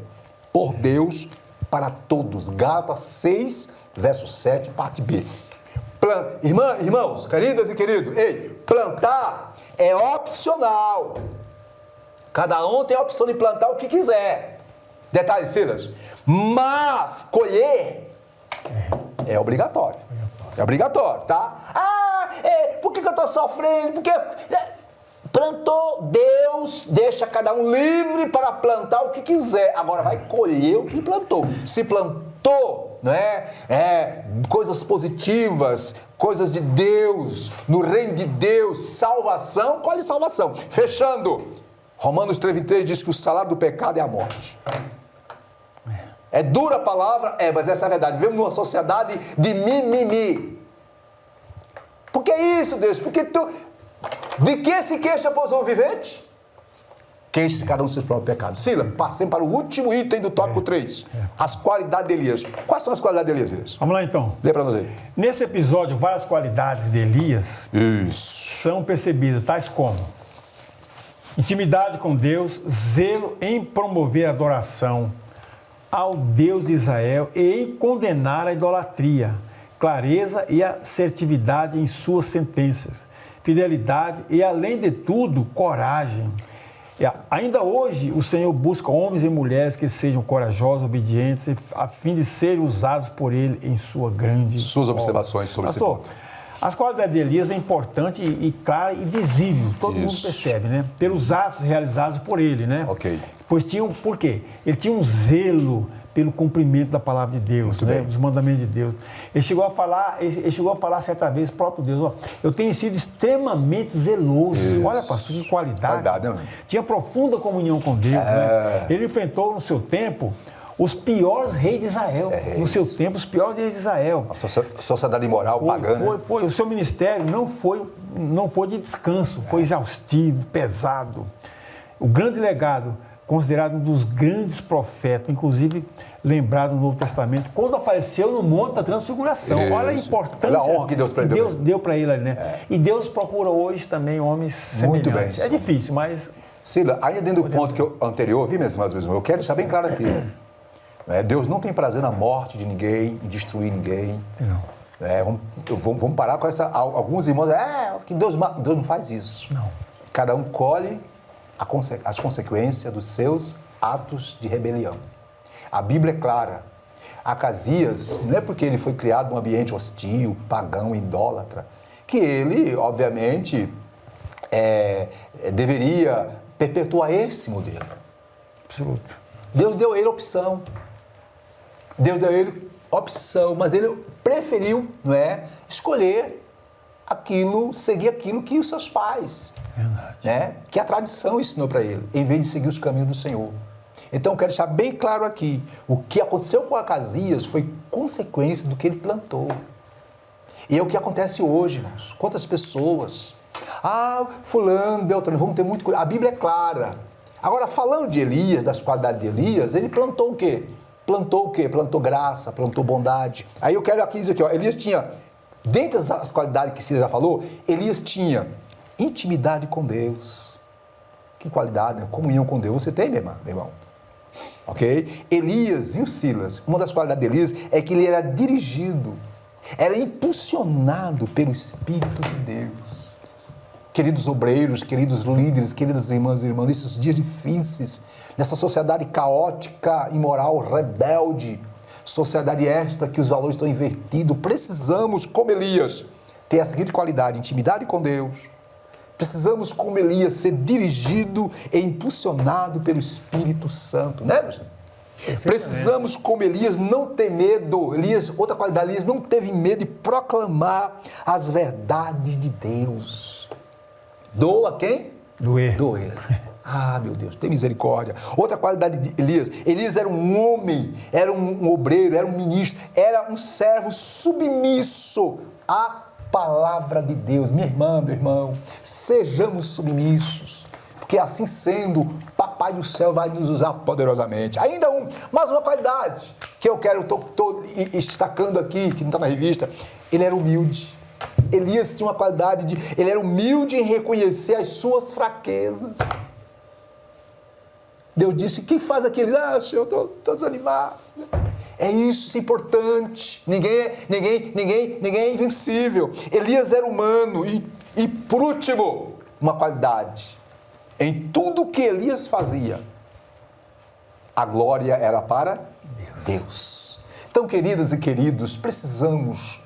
Por Deus para todos. Gálatas 6, verso 7, parte B. Irmãos, queridas e queridos, plantar é opcional. Cada um tem a opção de plantar o que quiser. Detalhe, Silas. Mas colher é obrigatório. É obrigatório, tá? Por que eu estou sofrendo? Porque plantou, Deus deixa cada um livre para plantar o que quiser. Agora vai colher o que plantou. Se plantou, não é? Coisas positivas, coisas de Deus, no reino de Deus, salvação, colhe salvação. Fechando, Romanos 3,23 diz que o salário do pecado é a morte. É dura a palavra, mas essa é a verdade. Vivemos numa sociedade de mimimi. Por que isso, Deus? Porque de que se queixa, pois, o vivente? Queixe cada um dos seus próprios pecados. Silas, passemos para o último item do tópico 3. As qualidades de Elias. Quais são as qualidades de Elias? Vamos lá, então. Lê para nós aí. Nesse episódio, várias qualidades de Elias são percebidas, tais como intimidade com Deus, zelo em promover a adoração ao Deus de Israel e em condenar a idolatria, clareza e assertividade em suas sentenças, fidelidade e, além de tudo, coragem. Ainda hoje, o Senhor busca homens e mulheres que sejam corajosos, obedientes, a fim de serem usados por Ele em sua grande Suas obra. observações sobre esse ponto. As qualidades de Elias é importante e clara e visível, todo mundo percebe, né? Pelos atos realizados por ele, né? Ok. Por quê? Ele tinha um zelo pelo cumprimento da palavra de Deus, né? Dos mandamentos de Deus. Ele chegou a falar certa vez, próprio Deus, ó, eu tenho sido extremamente zeloso. Isso. Olha, pastor, que qualidade. Qualidade, né? Tinha profunda comunhão com Deus. Né? Ele enfrentou no seu tempo os piores reis de Israel. No seu tempo, os piores reis de Israel. A sociedade imoral pagã. Foi. O seu ministério não foi de descanso, foi exaustivo, pesado. O grande legado, considerado um dos grandes profetas, inclusive lembrado no Novo Testamento, quando apareceu no Monte da Transfiguração. Isso. Olha a importância Olha a honra que Deus deu para ele ali, né? E Deus procura hoje também homens semelhantes. Muito bem. É difícil, mas... Sila, ainda dentro do ponto anterior, vi mesmo, eu quero deixar bem claro aqui. Deus não tem prazer na morte de ninguém, em destruir ninguém. Não. Vamos parar com essa... Alguns irmãos, que Deus não faz isso. Não. Cada um colhe as consequências dos seus atos de rebelião. A Bíblia é clara. Acasias, não é porque ele foi criado num ambiente hostil, pagão, idólatra, que ele, obviamente, deveria perpetuar esse modelo. Absoluto. Deus deu a ele opção. Mas ele preferiu, escolher seguir aquilo que os seus pais, que a tradição ensinou para ele, em vez de seguir os caminhos do Senhor. Então, eu quero deixar bem claro aqui, o que aconteceu com Acasias foi consequência do que ele plantou. E é o que acontece hoje, irmãos. Quantas pessoas... fulano, Beltrano, vamos ter muito... A Bíblia é clara. Agora, falando de Elias, das qualidades de Elias, ele plantou o quê? Plantou graça, plantou bondade. Aí eu quero aqui dizer aqui, Elias tinha, dentre as qualidades que você já falou, Elias tinha intimidade com Deus. Que qualidade, né? Comunhão com Deus. Você tem, meu irmão? Ok? Elias e o Silas, uma das qualidades de Elias é que ele era dirigido, era impulsionado pelo Espírito de Deus. Queridos obreiros, queridos líderes, queridas irmãs e irmãos, nesses dias difíceis, nessa sociedade caótica, imoral, rebelde, sociedade esta que os valores estão invertidos, precisamos, como Elias, ter a seguinte qualidade: intimidade com Deus. Precisamos, como Elias, ser dirigido e impulsionado pelo Espírito Santo, né, meu senhor? Precisamos, como Elias, não ter medo. Outra qualidade, Elias não teve medo de proclamar as verdades de Deus. Doa quem? Doer. Meu Deus, tem misericórdia. Outra qualidade de Elias era um homem, era um obreiro, era um ministro, era um servo submisso à palavra de Deus. Minha irmã, meu irmão, sejamos submissos, porque assim sendo, Papai do céu vai nos usar poderosamente. Ainda mais uma qualidade que eu quero, estou destacando aqui, que não está na revista, ele era humilde. Elias tinha uma qualidade ele era humilde em reconhecer as suas fraquezas. Deus disse: quem faz aquilo? Senhor, estou desanimado. É isso é importante. Ninguém é invencível. Elias era humano. E por último, uma qualidade. Em tudo que Elias fazia, a glória era para Deus. Então, queridas e queridos, precisamos,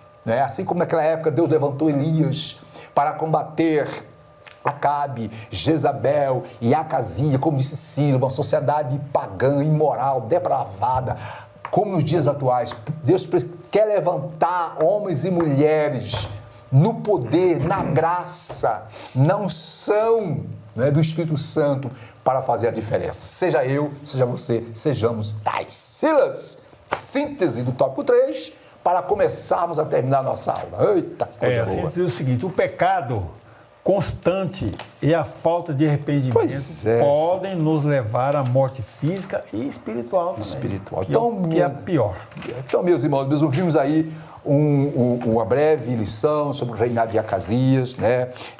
assim como naquela época Deus levantou Elias para combater Acabe, Jezabel e Acasias, como disse Ciro, uma sociedade pagã, imoral, depravada, como nos dias atuais. Deus quer levantar homens e mulheres no poder, na graça, na unção do Espírito Santo para fazer a diferença. Seja eu, seja você, sejamos tais. Silas, síntese do tópico 3, para começarmos a terminar a nossa aula. Eita, que coisa boa. É o seguinte, o pecado constante e a falta de arrependimento podem nos levar à morte física e espiritual também. Então, que é a pior. Então, meus irmãos, nós vimos aí uma breve lição sobre o reinado de Acasias,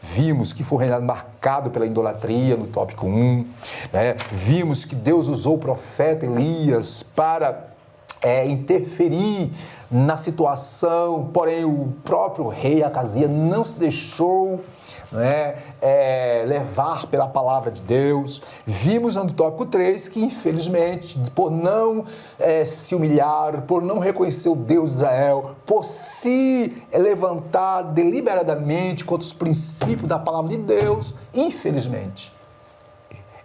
Vimos que foi um reinado marcado pela idolatria no tópico 1, Vimos que Deus usou o profeta Elias para interferir na situação, porém o próprio rei Acasias não se deixou levar pela palavra de Deus. Vimos no tópico 3 que, infelizmente, por não se humilhar, por não reconhecer o Deus de Israel, por se levantar deliberadamente contra os princípios da palavra de Deus, infelizmente,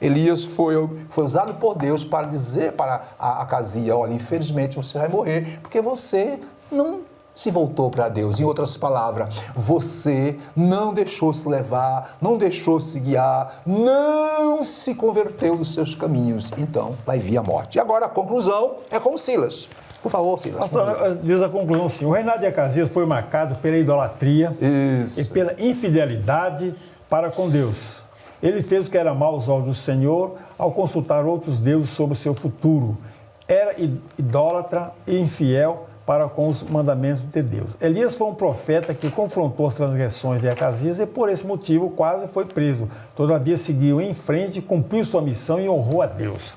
Elias foi usado por Deus para dizer para a Acazia, olha, infelizmente você vai morrer, porque você não se voltou para Deus. Em outras palavras, você não deixou se levar, não deixou se guiar, não se converteu dos seus caminhos. Então, vai vir a morte. E agora a conclusão é com Silas. Por favor, Silas. Pastor, diz a conclusão assim, o reinado de Acasias foi marcado pela idolatria e pela infidelidade para com Deus. Ele fez o que era mal aos olhos do Senhor ao consultar outros deuses sobre o seu futuro. Era idólatra e infiel para com os mandamentos de Deus. Elias foi um profeta que confrontou as transgressões de Acasias e, por esse motivo, quase foi preso. Todavia, seguiu em frente, cumpriu sua missão e honrou a Deus.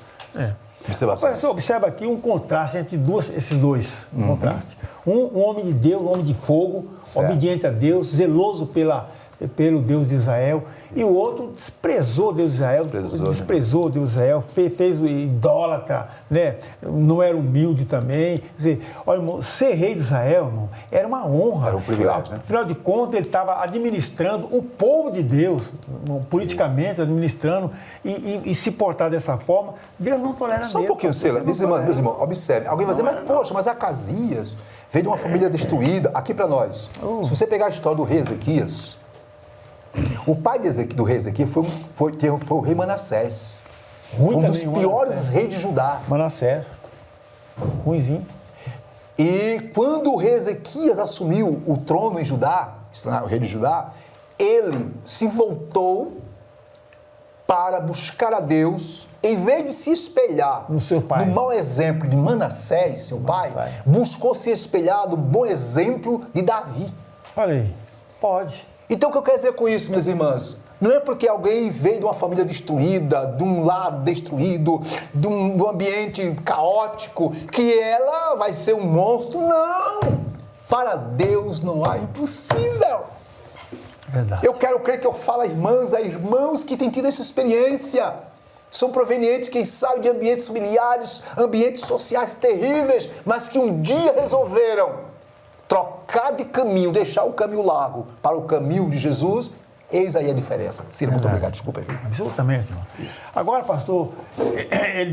Você observa aqui um contraste entre esses dois. Contraste. Um homem de Deus, um homem de fogo, obediente a Deus, zeloso pelo Deus de Israel, e o outro desprezou Deus de Israel, desprezou Deus de Israel, fez o idólatra, né? Não era humilde também. Quer dizer, olha, irmão, ser rei de Israel, irmão, era uma honra. Era um privilégio, né? Afinal de contas, ele estava administrando o povo de Deus, politicamente administrando, e se portar dessa forma, Deus não tolera mesmo. Só um pouquinho, Silas. Meus irmãos, observe. Alguém vai dizer, poxa, mas Acasias veio de uma família destruída. Aqui para nós, se você pegar a história do rei Ezequias, o pai do rei Ezequias foi o rei Manassés. Um dos piores reis de Judá. Manassés. Ruinzinho. E quando o rei Ezequias assumiu o trono em Judá, o rei de Judá, ele se voltou para buscar a Deus, em vez de se espelhar no seu pai, no mau exemplo de Manassés, seu pai, buscou se espelhar no bom exemplo de Davi. Olha aí, pode. Então, o que eu quero dizer com isso, meus irmãos? Não é porque alguém veio de uma família destruída, de um lar destruído, de um ambiente caótico, que ela vai ser um monstro. Não! Para Deus não há impossível. Verdade. Eu quero crer que eu falo a irmãos que têm tido essa experiência. São provenientes, quem sabe, de ambientes familiares, ambientes sociais terríveis, mas que um dia resolveram trocar de caminho, deixar o caminho largo para o caminho de Jesus. Eis aí a diferença. Ciro, muito obrigado. Desculpa, filho. Absolutamente. Agora, pastor,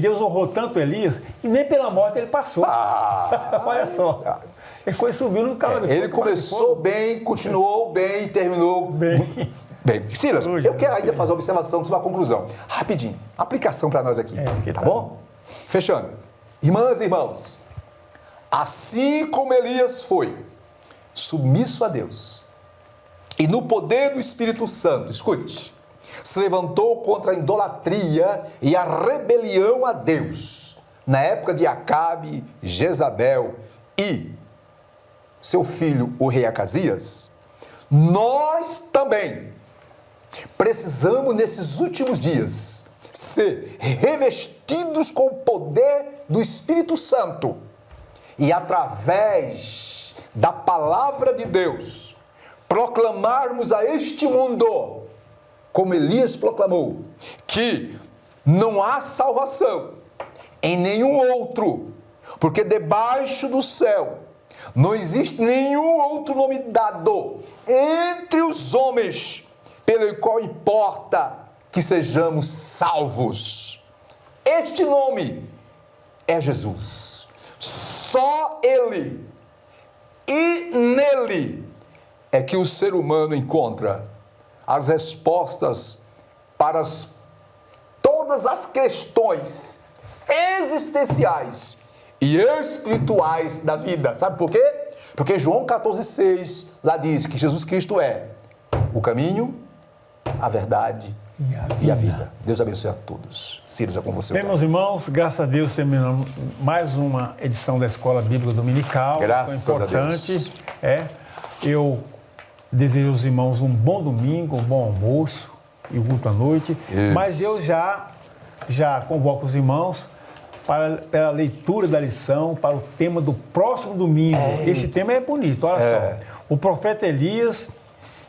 Deus honrou tanto Elias que nem pela morte ele passou. Olha só. Ele foi subindo no carro de fogo. Ele começou bem, continuou bem e terminou bem. Silas, eu quero ainda fazer uma observação sobre a conclusão. Rapidinho. Aplicação para nós aqui. Tá bom? Fechando. Irmãs e irmãos, assim como Elias foi submisso a Deus e no poder do Espírito Santo, escute, se levantou contra a idolatria e a rebelião a Deus, na época de Acabe, Jezabel e seu filho, o rei Acasias, nós também precisamos, nesses últimos dias, ser revestidos com o poder do Espírito Santo e, através da palavra de Deus, proclamarmos a este mundo, como Elias proclamou, que não há salvação em nenhum outro, porque debaixo do céu não existe nenhum outro nome dado entre os homens, pelo qual importa que sejamos salvos. Este nome é Jesus. Só Ele e nele é que o ser humano encontra as respostas para todas as questões existenciais e espirituais da vida. Sabe por quê? Porque João 14,6 lá diz que Jesus Cristo é o caminho, a verdade e a vida. Deus abençoe a todos. Ciro, é com você. Bem, meus irmãos, graças a Deus terminamos mais uma edição da Escola Bíblica Dominical. Graças importante. A Deus. Eu desejo aos irmãos um bom domingo, um bom almoço e culto à noite. Isso. Mas eu já convoco os irmãos para a leitura da lição, para o tema do próximo domingo. Esse tema é bonito, olha só. O profeta Elias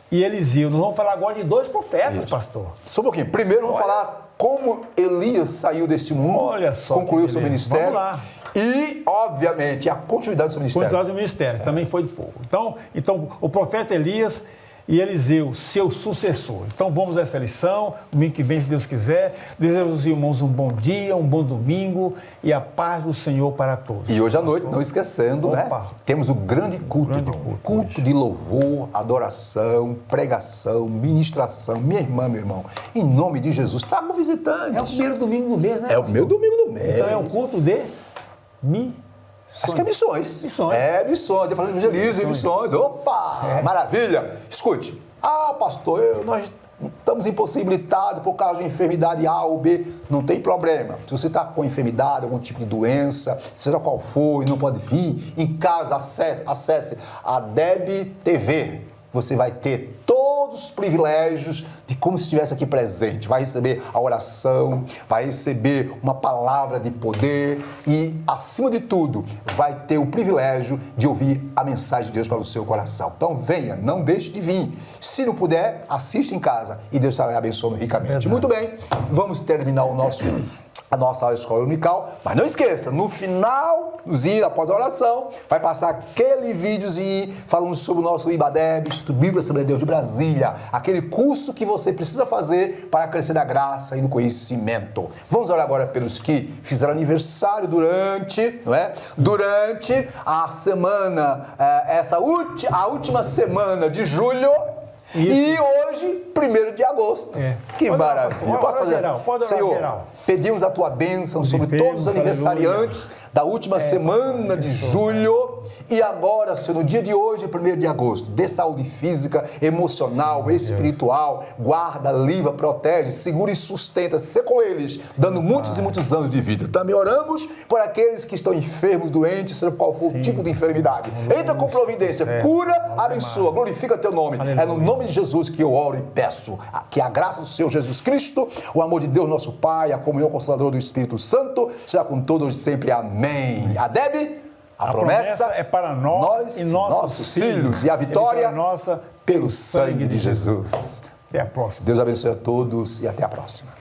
e Eliseu. Nós vamos falar agora de dois profetas, pastor. Só um pouquinho. Primeiro vamos falar como Elias saiu deste mundo, olha só, concluiu seu ministério. Vamos lá. E, obviamente, a continuidade do seu ministério. Continuidade do ministério, também foi de fogo. Então, o profeta Elias e Eliseu, seu sucessor. Então vamos a essa lição, domingo que vem, se Deus quiser. Desejo aos irmãos um bom dia, um bom domingo e a paz do Senhor para todos. E hoje à noite, não esquecendo, né? Temos o grande culto, culto de louvor, adoração, pregação, ministração. Minha irmã, meu irmão, em nome de Jesus, traga um visitante. É o primeiro domingo do mês, né? É o primeiro domingo do mês. Então é um culto de Acho que é missões. Missões. É missões, depois evangelismo e missões. Opa, maravilha. Escute, pastor, nós estamos impossibilitados por causa de enfermidade A ou B. Não tem problema. Se você está com enfermidade, algum tipo de doença, seja qual for, e não pode vir, em casa, acesse a Deb TV. Você vai ter todos os privilégios de como se estivesse aqui presente. Vai receber a oração, vai receber uma palavra de poder e, acima de tudo, vai ter o privilégio de ouvir a mensagem de Deus para o seu coração. Então, venha, não deixe de vir. Se não puder, assista em casa e Deus estará abençoando ricamente. Muito bem, vamos terminar a nossa aula de escola dominical, mas não esqueça, no finalzinho, após a oração, vai passar aquele videozinho falando sobre o nosso IBADEB, Instituto Bíblico Assembleia de Deus de Brasília, aquele curso que você precisa fazer para crescer na graça e no conhecimento. Vamos orar agora pelos que fizeram aniversário durante a semana, a última semana de julho. Isso. E hoje, 1º de agosto. Que maravilha. Posso fazer? Senhor, pedimos a tua bênção sobre todos os aniversariantes da última semana de julho. E agora, Senhor, no dia de hoje, 1º de agosto, dê saúde física, emocional, espiritual, guarda, livra, protege, segura e sustenta, ser com eles, dando muitos e muitos anos de vida. Também oramos por aqueles que estão enfermos, doentes, seja qual for o tipo de enfermidade. Entra com providência, cura, abençoa, glorifica teu nome. É no nome de Jesus que eu oro e peço que a graça do Senhor Jesus Cristo, o amor de Deus nosso Pai, a comunhão consoladora do Espírito Santo, seja com todos sempre. Amém. A Deb, a promessa é para nós e nossos filhos. E a vitória nossa pelo sangue de Jesus. Até a próxima. Deus abençoe a todos e até a próxima.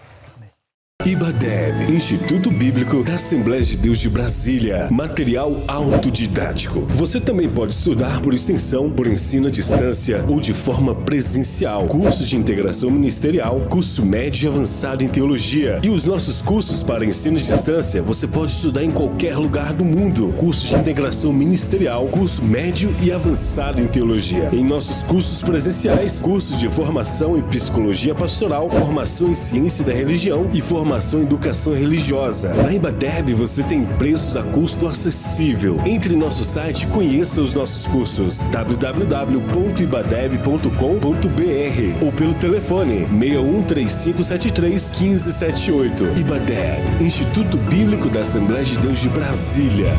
IBADEB, Instituto Bíblico da Assembleia de Deus de Brasília. Material autodidático. Você também pode estudar por extensão, por ensino à distância ou de forma presencial. Curso de integração ministerial, curso médio e avançado em teologia. E os nossos cursos para ensino à distância, você pode estudar em qualquer lugar do mundo. Curso de integração ministerial, curso médio e avançado em teologia. Em nossos cursos presenciais, cursos de formação em psicologia pastoral, formação em ciência da religião e formação em educação religiosa. Na IBADEB você tem preços a custo acessível. Entre em nosso site e conheça os nossos cursos www.ibadeb.com.br ou pelo telefone 61 3573 1578. IBADEB, Instituto Bíblico da Assembleia de Deus de Brasília.